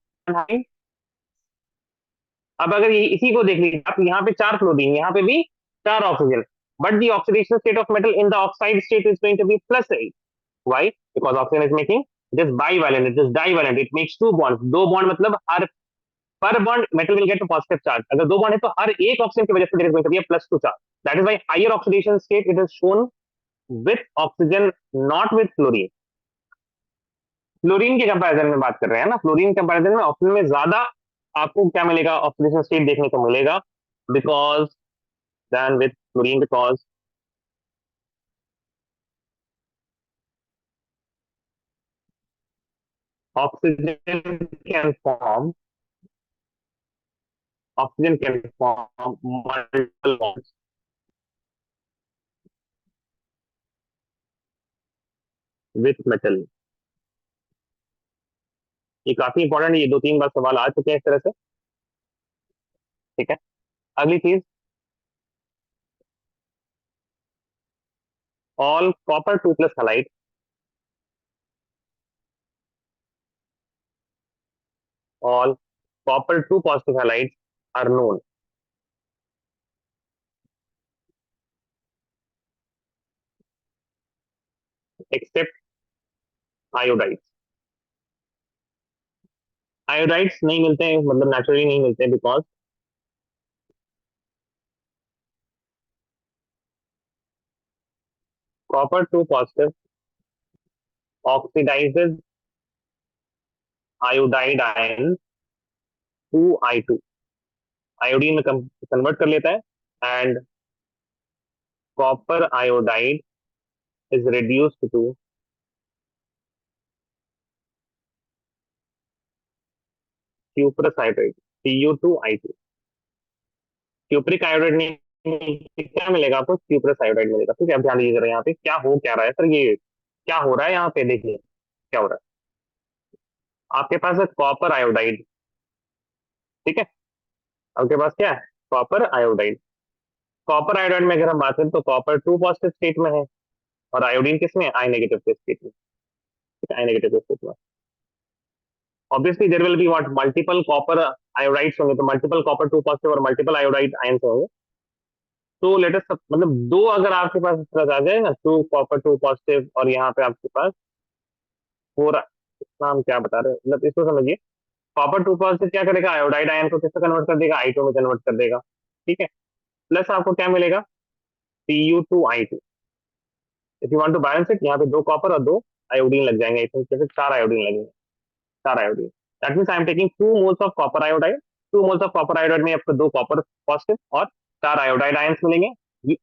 अब अगर इसी को देख लीजिए आप, यहाँ पे 4 फ्लोरीन, यहाँ पे भी 4 oxygen. But the oxidation state of metal in the oxide state is going to be +8. Why? Because oxygen is making, it is bivalent, it is divalent, it makes 2 bond. 2 bond मतलब हर per bond metal will get positive charge. अगर 2 bond है तो हर एक oxygen की वजह से there is going to be a +2 charge. That is why higher oxidation state it is shown with oxygen, not with fluorine. Fluorine के comparison में बात कर रहे हैं ना. फ्लोरीन कंपैरिजन में ऑक्सीजन में ज्यादा आपको क्या मिलेगा? ऑक्सीडेशन स्टेट देखने को मिलेगा because than with fluorine, because oxygen can form multiple bonds with metal. ये काफी इंपॉर्टेंट है, ये 2-3 बार सवाल आ चुके हैं इस तरह से, ठीक है. अगली चीज, all copper 2 plus halide all copper 2 positive halides are known except iodides. Iodides नहीं मिलते हैं, मतलब नेचुरली नहीं मिलते हैं, because copper 2 positive oxidizes iodide ion to I2, iodine में कन्वर्ट कर लेता है, and copper iodide is reduced to . Cuprous iodide, Cu2I2। Cupric iodide नहीं, क्या मिलेगा आपको? क्यूप्रस आयोडाइड मिलेगा। ठीक है, अब ध्यान दीजिए जरा यहाँ पे क्या हो क्या रहा है सर, ये क्या हो रहा है यहाँ पे, देखिए क्या हो रहा है। आपके पास है कॉपर आयोडाइड, ठीक है, आपके पास क्या है? Copper iodide. कॉपर आयोडाइड में अगर हम बात करें तो कॉपर 2 पॉजिटिव स्टेट में है, और आयोडीन किसमें है? आई नेगेटिव के स्टेट में। ठीक है, आई नेगेटिव के स्टेट में। Obviously there will be what, multiple copper iodides होंगे, तो मल्टीपल कॉपर 2 पॉजिटिव और मल्टीपल आयोडाइड आयंस होंगे। तो लेट अस, मतलब दो अगर आपके पास इस तरह आ जाए ना, 2 कॉपर 2 पॉजिटिव, और यहाँ पे आपके पास 4, नाम क्या बता रहे हैं, मतलब इसको समझिए। कॉपर 2 पॉजिटिव क्या करेगा? आयोडाइड आयन को किससे कन्वर्ट कर देगा? I2 में कन्वर्ट कर देगा। ठीक है, प्लस आपको क्या मिलेगा? Cu2I2। If you want to balance it, यहाँ पे 2 कॉपर और 2 आयोडीन लग जाएंगे, इसमें जैसे 4 आयोडीन लगेंगे, 4 iodine. That means I am taking 2 moles of copper iodide. 2 moles of copper iodide में आपको 2 कॉपर पॉजिटिव और 4 आयोडाइड आयंस मिलेंगे।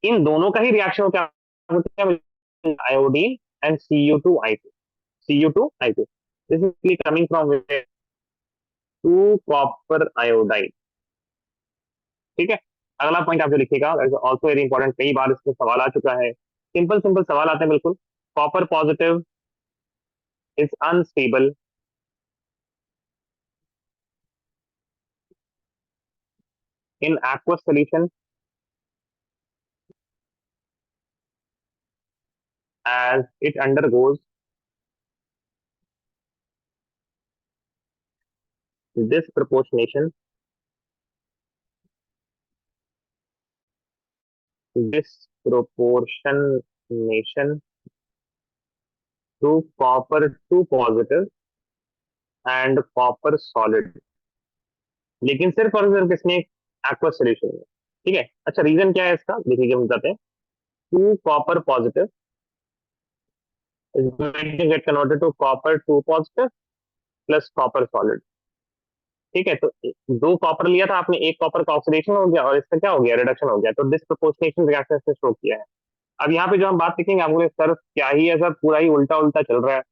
इन दोनों का ही रिएक्शन क्या मिलेगा? Iodine and Cu2I2। Cu2I2, this is coming from 2 copper iodide. ठीक है, अगला पॉइंट आप जो लिखिएगा ऑल्सो वेरी इंपॉर्टेंट, कई बार इसमें सवाल आ चुका है, सिंपल सिंपल सवाल आते हैं बिल्कुल। Copper positive is unstable in aqueous solution as it undergoes disproportionation disproportionation to copper 2 positive and copper solid, लेकिन सिर्फ और सिर्फ किसमें? aqueous solution में। ठीक है, अच्छा रीजन क्या है इसका, देखिए हम बताते हैं। 2 copper positive is going to get converted to copper 2 positive plus copper solid। ठीक है, तो 2 कॉपर लिया था आपने, 1 कॉपर का ऑक्सीडेशन हो गया और इसका क्या हो गया? रिडक्शन हो गया, तो डिस्प्रोपोर्शनेशन रिएक्शन से शो किया है। अब यहाँ पे जो हम बात लिखेंगे, आपको सर क्या ही है सर, पूरा ही उल्टा उल्टा चल रहा है।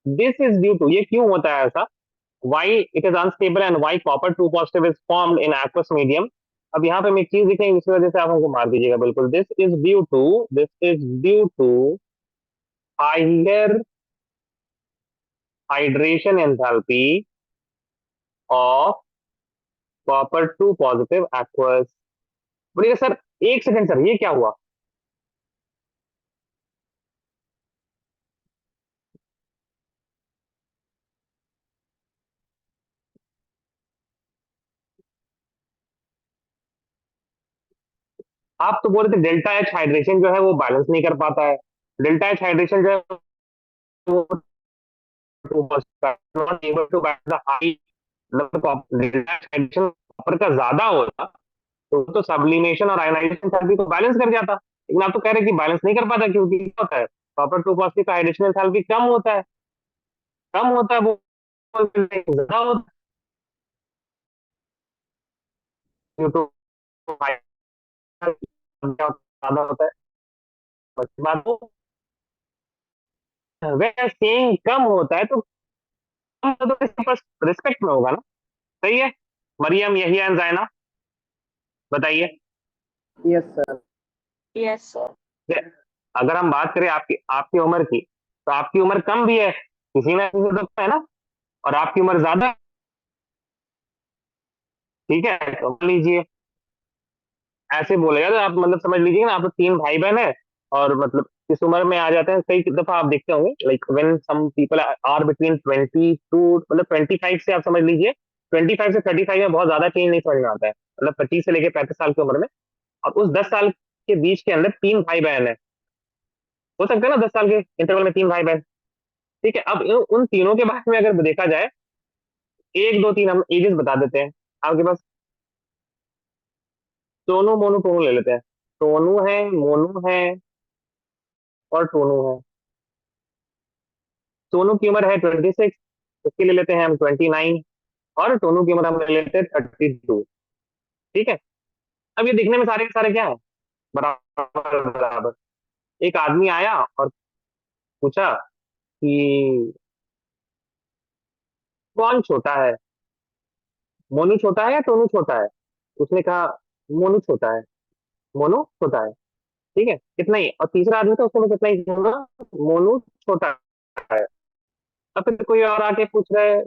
दिस इज ड्यू टू, ये क्यों होता है ऐसा? Y it is unstable and Y copper 2 positive is formed in aqueous medium. अब यहाँ पे हम एक चीज लिखेंगे, इस वजह से आप हमको मार दीजिएगा बिल्कुल। This is due to higher hydration enthalpy of copper 2 positive aqueous. बोलिए सर, एक सेकंड सर, ये क्या हुआ? आप तो बोल रहे थे डेल्टा एच हाइड्रेशन जो है वो बैलेंस नहीं कर पाता है। डेल्टा एच हाइड्रेशन जो है वो not able to balance the high, मतलब डेल्टा एच हाइड्रेशन कॉपर का ज्यादा होता तो सब्लिमेशन और आयनाइजेशन थेरेपी को बैलेंस कर जाता, लेकिन आप तो कह रहे हैं कि बैलेंस नहीं कर पाता, क्योंकि क्या होता है? कॉपर 2 पॉजिटिव का हाइड्रेशन थेरेपी कम होता है, कम होता है वो ज्यादा होता है, तो ज्यादा होता है। उसके बाद वो वह सेम कम होता है, तो कम तो इसके पास रिस्पेक्ट में होगा ना। सही है मरियम, यही है जायना, बताइए। Yes sir. Yes sir. अगर हम बात करें आपकी आपकी उम्र की, तो आपकी उम्र कम भी है, किसी ना किसी तो है ना, और आपकी उम्र ज्यादा है। ठीक है, तो मान लीजिए ऐसे बोलेगा तो आप मतलब समझ लीजिए ना, आप तो 3 भाई बहन है, और मतलब इस उम्र में आ जाते हैं। कई दफा आप देखते होंगे, like when some people are between 22, मतलब 25 से, आप समझ लीजिए 25 से 35 में बहुत ज्यादा चेंज नहीं समझ में आता है, मतलब 25 से लेकर 35 साल की उम्र में, और उस 10 साल के बीच के अंदर 3 भाई बहन है, हो सकता है ना 10 साल के इंटरवल में 3 भाई बहन। ठीक है, अब उन तीनों के बारे में अगर देखा जाए, 1 2 3 हम एजेस बता देते हैं आपके पास। सोनू मोनू टोनू ले लेते हैं। सोनू है, मोनू है, और टोनू है। सोनू की उम्र है 26, इसके ले लेते हैं हम 29, और टोनू की उम्र हम ले लेते हैं 32। ठीक है, अब ये दिखने में सारे के सारे क्या है? बराबर बराबर। एक आदमी आया और पूछा कि कौन छोटा है, मोनू छोटा है या टोनू छोटा है? उसने कहा मोनू छोटा है, मोनू छोटा है। ठीक है, कितना ही, और तीसरा आदमी था, उसने मुझे कितना ही बोला, मोनू छोटा है। और फिर कोई और आके पूछ रहा है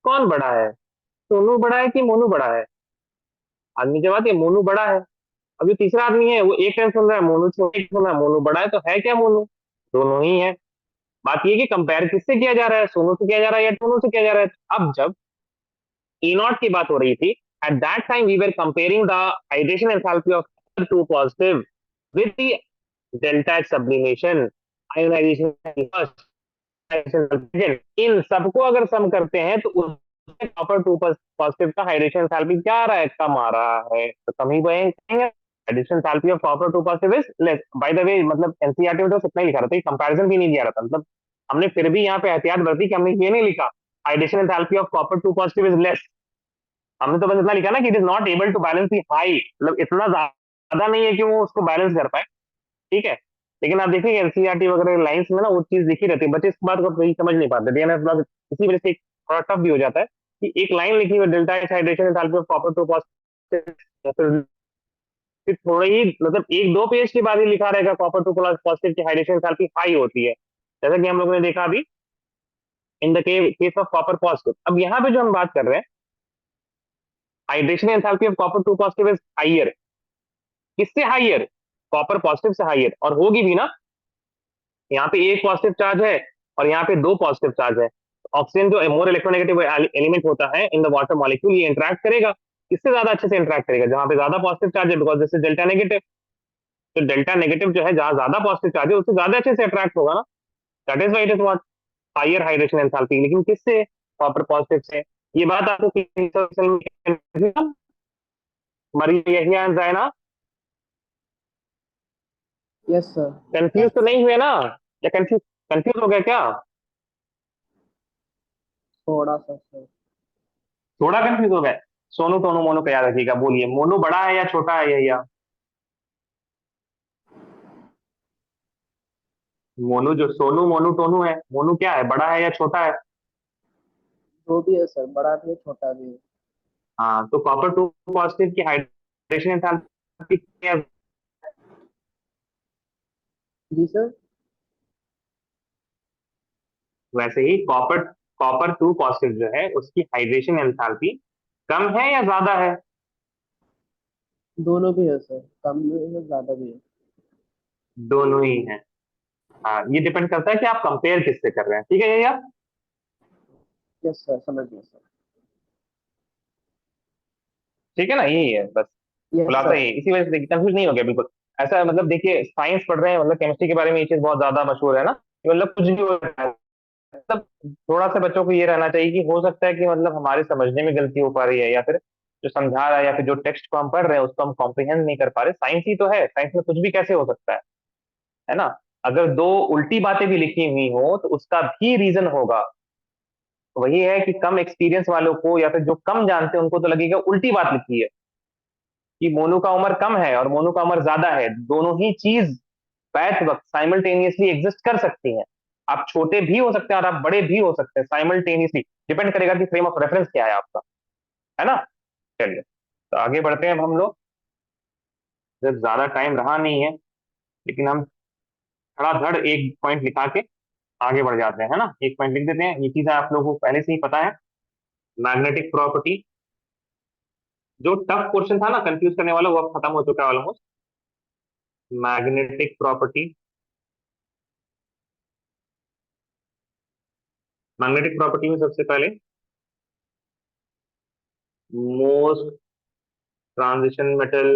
कौन बड़ा है, सोनू बड़ा है कि मोनू बड़ा है? आदमी जवाब दिया मोनू बड़ा है। अब जो तीसरा आदमी है वो एक टाइम सुन रहा है मोनू छोटा, एक सुन रहा है मोनू बड़ा है, तो है क्या मोनू? दोनों ही है। बात ये कि कंपेयर किससे किया जा रहा है, सोनू से किया जा रहा है या टोनू से किया जा रहा है? अब जब E नॉट की बात हो रही थी, at that time we were comparing the hydration enthalpy of two positive with the delta H sublimation ionization. इन सबको अगर सम करते हैं तो उसमें कॉपर टू पॉजिटिव का हाइड्रेशन एंथैल्पी क्या आ रहा है, कम आ रहा है, तो कम ही बहेंगे। Hydration enthalpy of copper two positive is less. By the way, मतलब एनसीईआरटी में तो इतना ही लिखा रहता है, कंपैरिजन भी नहीं दिया रहता। मतलब हमने फिर भी यहाँ पे एहतियात बरती कि हमने ये नहीं लिखा hydration enthalpy of copper two positive is less. हमने तो बस इतना लिखा ना कि it is not able to balance the high, मतलब इतना ज्यादा नहीं है कि वो उसको बैलेंस कर पाए। ठीक है, लेकिन आप देखिए एनसीईआरटी वगैरह लाइंस में ना वो चीज लिखी रहती है, बच्चे इस बात को कहीं समझ नहीं पाते। डीएनएस ब्लॉक इसी वजह से थोड़ा टफ भी हो जाता है कि एक लाइन लिखी हुई delta H hydration enthalpy of copper two positive, फिर थोड़ा ही मतलब एक दो पेज के बाद ही लिखा रहेगा कॉपर टू पॉजिटिव की हाइड्रेशन एंथैल्पी हाई होती है, जैसा कि हम लोगों ने देखा अभी in the case of copper positive. अब यहाँ पे जो हम बात कर रहे हैं, hydration enthalpy of copper two positive is higher. किससे हाइयर? कॉपर पॉजिटिव से हाइयर, और होगी भी ना। यहाँ पे एक पॉजिटिव चार्ज है और यहाँ पे दो पॉजिटिव चार्ज है। ऑक्सीजन जो मोर इलेक्ट्रोनेगेटिव एलिमेंट होता है इन द वाटर मॉलिक्यूल, ये इंटरेक्ट करेगा, किससे ज्यादा अच्छे से इंटरेक्ट करेगा? जहां पे ज्यादा पॉजिटिव चार्ज है, because this is delta negative. तो डेल्टा नेगेटिव जो है, जहां ज्यादा पॉजिटिव चार्ज है उससे ज्यादा अच्छे से अट्रैक्ट होगा ना। That is why it is what higher hydration enthalpy. लेकिन किससे? कॉपर पॉजिटिव से। ये बात आपको मरी यही है ना? Yes sir. कंफ्यूज तो Yes. नहीं हुए ना? या कंफ्यूज कंफ्यूज हो गया क्या? थोड़ा सा सर। थोड़ा कंफ्यूज हो गए? सोनू टोनू मोनू का याद रखिएगा। बोलिए मोनू बड़ा है या छोटा है, ये या मोनू? जो सोनू मोनू टोनू है, मोनू क्या है, बड़ा है या छोटा है? जो भी है सर, बड़ा भी है छोटा भी है। हाँ, तो कॉपर टू पॉजिटिव की हाइड्रेशन एंथैल्पी क्या है? जी सर। वैसे ही कॉपर कॉपर टू पॉजिटिव जो है उसकी हाइड्रेशन एंथैल्पी कम है या ज्यादा है? दोनों भी है सर, कम भी है ज्यादा भी है। दोनों ही है। हाँ, ये डिपेंड करता है कि आप कंपेयर किससे कर रहे हैं। ठीक है ये यार? यस सर, समझ गया सर। ठीक है ना, यही है बस। यस खुलासा सर। ही, इसी वजह से कंफ्यूज नहीं हो गया बिल्कुल। ऐसा मतलब देखिए साइंस पढ़ रहे हैं, मतलब केमिस्ट्री के बारे में ये चीज बहुत ज्यादा मशहूर है ना कि मतलब कुछ भी हो रहा है। मतलब थोड़ा सा बच्चों को ये रहना चाहिए कि हो सकता है कि मतलब हमारे समझने में गलती हो पा रही है, या फिर जो समझा रहा है या फिर जो टेक्स्ट को हम पढ़ रहे हैं उसको हम कॉम्प्रिहेंड नहीं कर पा रहे। साइंस ही तो है, साइंस में कुछ भी कैसे हो सकता है ना? अगर दो उल्टी बातें भी लिखी हुई हो तो उसका भी रीजन होगा। वही है कि कम एक्सपीरियंस वालों को या फिर जो कम जानते हैं उनको तो लगेगा उल्टी बात लिखी है, कि मोनू का उम्र कम है और मोनू का उम्र ज्यादा है। दोनों ही चीज बैठ वक्त साइमल्टेनियसली एग्जिस्ट कर सकती हैं। आप छोटे भी हो सकते हैं और आप बड़े भी हो सकते हैं साइमल्टेनियसली। डिपेंड करेगा कि फ्रेम ऑफ रेफरेंस क्या है आपका, है ना? चलिए, तो आगे बढ़ते हैं अब हम लोग। जब ज्यादा टाइम रहा नहीं है, लेकिन हम धड़ाधड़ एक पॉइंट लिखा के आगे बढ़ जाते हैं, है ना? एक पॉइंट लिख देते हैं, ये चीज आप लोगों को पहले से ही पता है। मैग्नेटिक प्रॉपर्टी, जो टफ क्वेश्चन था ना कंफ्यूज करने वाला, वो अब खत्म हो चुका है almost. Magnetic property, magnetic property में सबसे पहले most transition metal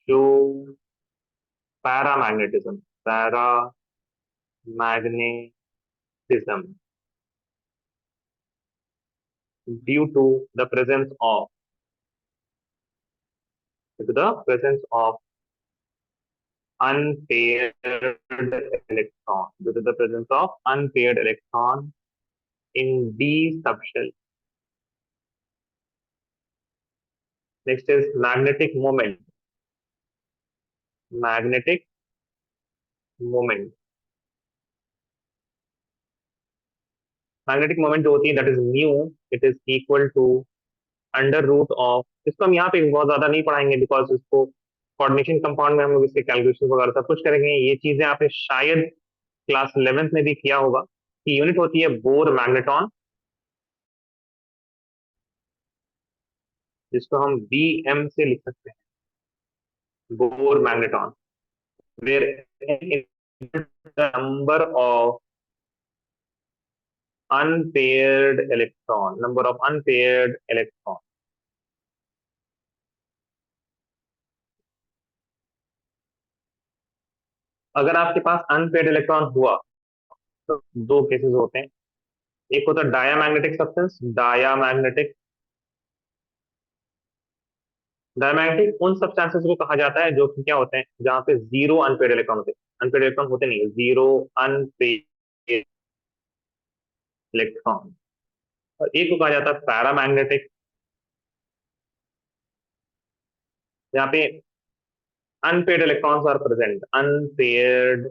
to paramagnetism, paramagnetism due to the presence of, due to the presence of unpaired electron, due to the presence of unpaired electron in d subshell. Next is magnetic moment. Magnetic moment. Magnetic moment जो होती है that is mu, it is equal to under root of, इसको हम यहाँ पे बहुत ज्यादा नहीं पढ़ाएंगे बिकॉज इसको कोऑर्डिनेशन कंपाउंड में हम लोग इसके कैलकुलेशन वगैरह सब कुछ करेंगे। ये चीजें आपने शायद क्लास 11th में भी किया होगा कि यूनिट होती है बोर मैग्नेटॉन, जिसको हम BM से लिख सकते हैं, Bohr magneton, where number of unpaired electron. अगर आपके पास अनपेयर्ड इलेक्ट्रॉन हुआ तो दो केसेस होते हैं। एक होता है डायामैग्नेटिक सब्सटेंस, डायमैग्नेटिक उन सब्सटेंसेस को कहा जाता है जो कि क्या होते हैं, जहां पे जीरो अनपेड इलेक्ट्रॉन होते हैं। अनपेड इलेक्ट्रॉन होते नहीं है, जीरो अनपेड इलेक्ट्रॉन। और एक को कहा जाता है पैरामैग्नेटिक, जहाँ पे unpaired electrons are present, unpaired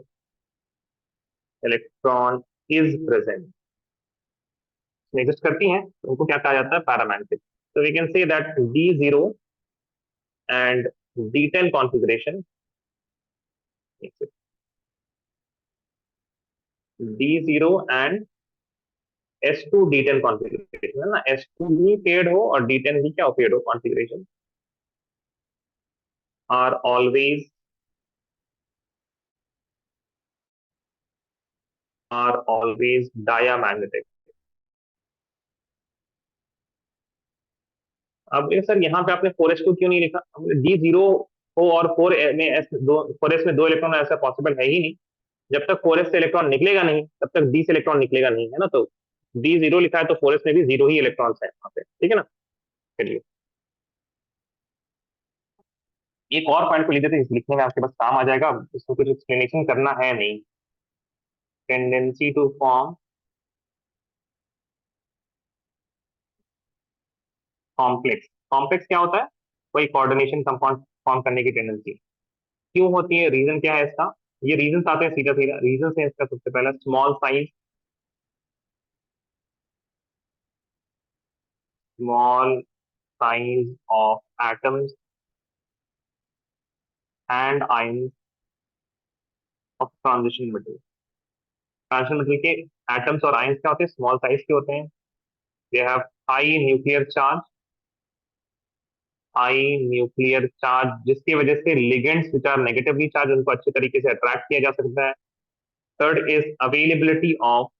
electron is present, exist करती हैं, तो उनको क्या कहा जाता है, paramagnetic. so we can say that D0 and D10 configuration, D0 and S2 D10 configuration है ना, S2 भी पेड हो और D10 भी क्या हो, पेड हो, कॉन्फ़िगरेशन आर ऑलवेज डायामैग्नेटिक। अब ये सर यहाँ पे आपने 4s2 क्यों नहीं लिखा, D0 हो और 4s में दो इलेक्ट्रॉन, ऐसा पॉसिबल है ही नहीं। जब तक 4s से इलेक्ट्रॉन निकलेगा नहीं तब तक D से इलेक्ट्रॉन निकलेगा नहीं, है ना। तो D0 लिखा है तो 4s में भी जीरो ही इलेक्ट्रॉन्स है वहां पे, ठीक है ना। चलिए एक और पॉइंट को लिख देते हैं, इस लिखने में आपके पास काम आ जाएगा, इसको कुछ एक्सप्लेनेशन करना है नहीं। Tendency to form complex. Complex क्या होता है, कोई कोऑर्डिनेशन कंपाउंड फॉर्म करने की टेंडेंसी क्यों होती है, रीजन क्या है इसका। ये रीजन आते हैं सीधा सीधा, रीजन है इसका सबसे पहला small size of atoms and ions of transition material. Transition material के एटम्स और आयंस क्या होते हैं, स्मॉल साइज के होते हैं। They have high nuclear charge, high nuclear charge, जिसकी वजह से ligands which are negatively charge उनको अच्छे तरीके से अट्रैक्ट किया जा सकता है। Third is availability of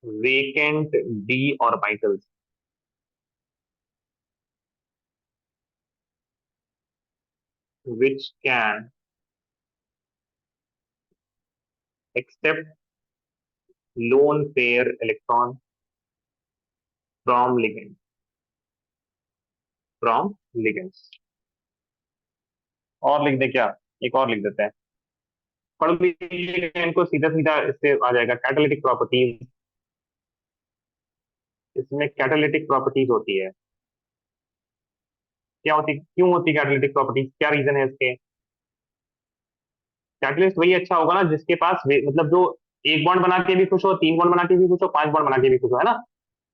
vacant d orbitals, which can accept lone pair electron from ligands। और लिख दे क्या, एक और लिख देते हैं, पढ़ लीजिएगा इनको, सीधा सीधा इससे आ जाएगा। कैटालिटिक प्रॉपर्टीज, इसमें कैटालिटिक प्रॉपर्टीज होती है, क्या होती, क्यों होती है कैटालिटिक प्रॉपर्टीज, क्या रीजन है इसके। कैटलिस्ट वही अच्छा होगा ना जिसके पास मतलब जो एक बॉन्ड बना के भी खुश हो, तीन बॉन्ड बना के भी खुश हो, पांच बॉन्ड बना के भी खुश हो, है ना।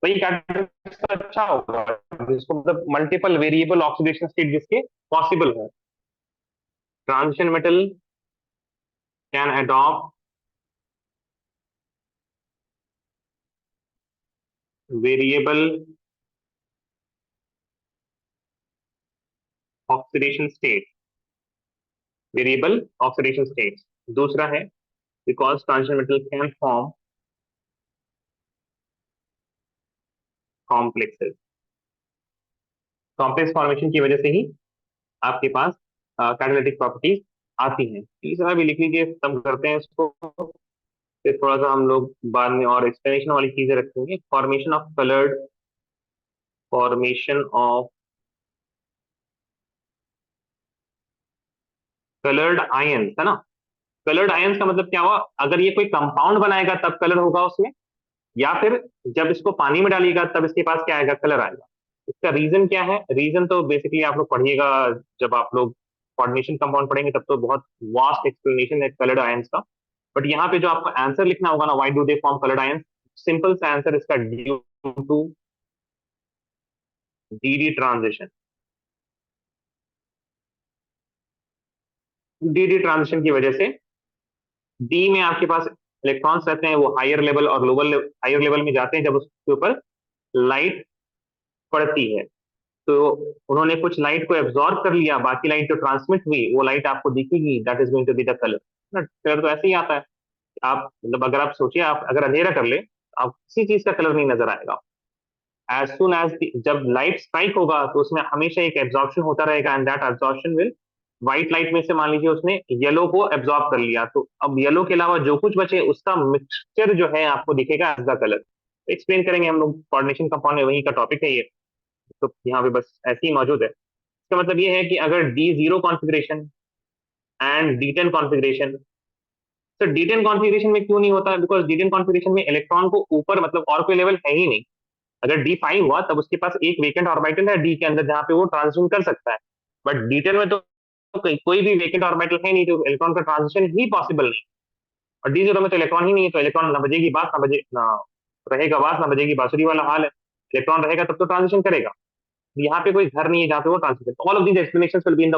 वही कैटलिस्ट अच्छा होगा जिसको मतलब मल्टीपल वेरिएबल ऑक्सीडेशन स्टेट जिसके पॉसिबल है। Transition metal can adopt variable oxidation state, variable oxidation state. दूसरा है because transition metal can form complexes, complex formation की वजह से ही आपके पास कैटालिटिक प्रॉपर्टीज आती हैं। तीसरा भी लिख लीजिए, खत्म करते हैं इसको, फिर थोड़ा सा हम लोग बाद में और एक्सप्लेनेशन वाली चीजें रखेंगे। फॉर्मेशन ऑफ कलर्ड आयंस, है ना। कलर्ड आयंस का मतलब क्या हुआ, अगर ये कोई कंपाउंड बनाएगा तब कलर होगा उसमें, या फिर जब इसको पानी में डालिएगा तब इसके पास क्या आएगा, कलर आएगा। इसका रीजन क्या है, रीजन तो बेसिकली आप लोग पढ़िएगा जब आप लोग कोऑर्डिनेशन कंपाउंड पढ़ेंगे, तब तो बहुत वास्ट एक्सप्लेनेशन है कलर्ड आयंस का। बट यहाँ पे जो आपको आंसर लिखना होगा ना, why do they form coloured ions, simple सा आंसर इसका due to the transition. The transition की वजह से डी में आपके पास इलेक्ट्रॉन्स रहते हैं, वो हायर लेवल और लोअर हायर लेवल में जाते हैं जब उसके ऊपर लाइट पड़ती है। तो उन्होंने कुछ लाइट को एब्जॉर्ब कर लिया, बाकी लाइट जो ट्रांसमिट हुई वो लाइट आपको दिखेगी, that is going to be the colour. Colour तो ऐसे ही आता है। आप मतलब अगर आप सोचिए, आप अगर अंधेरा कर ले, आप किसी चीज का कलर नहीं नजर आएगा। एज सुन एज जब लाइट स्ट्राइक होगा तो उसमें हमेशा एक एब्जॉर्प्शन होता रहेगा, and that absorption will, white light में से मान लीजिए उसने येलो को एब्जॉर्ब कर लिया, तो अब येलो के अलावा जो कुछ बचे उसका मिक्सचर जो है आपको दिखेगा एज द कलर। एक्सप्लेन करेंगे हम लोग, कोऑर्डिनेशन कंपाउंड में वही का टॉपिक है ये। तो यहाँ पे बस ऐसे ही मौजूद है। इसका मतलब ये है कि अगर D0 configuration and D10 configuration, तो D10 कॉन्फ़िगरेशन में क्यों नहीं होता? बिकॉज D10 कॉन्फ़िगरेशन में इलेक्ट्रॉन को ऊपर मतलब और कोई लेवल है ही नहीं। अगर D5 हुआ तब उसके पास एक वेकेंट ऑर्बिटल है D के अंदर जहां पे वो ट्रांजिशन कर सकता है, बट D10 में तो कोई भी वेकेंट ऑर्बिटल है नहीं, तो इलेक्ट्रॉन का ट्रांजिशन ही पॉसिबल नहीं। और D0 में तो इलेक्ट्रॉन ही नहीं है, तो इलेक्ट्रॉन ना बजेगी बात, ना बजे ना रहेगा बात, ना बजेगी बांसुरी वाला हाल है। इलेक्ट्रॉन रहेगा तब तो ट्रांजिशन करेगा। यहाँ पे कोई घर नहीं है जहाँ पे वो transition, all of these explanations will be in the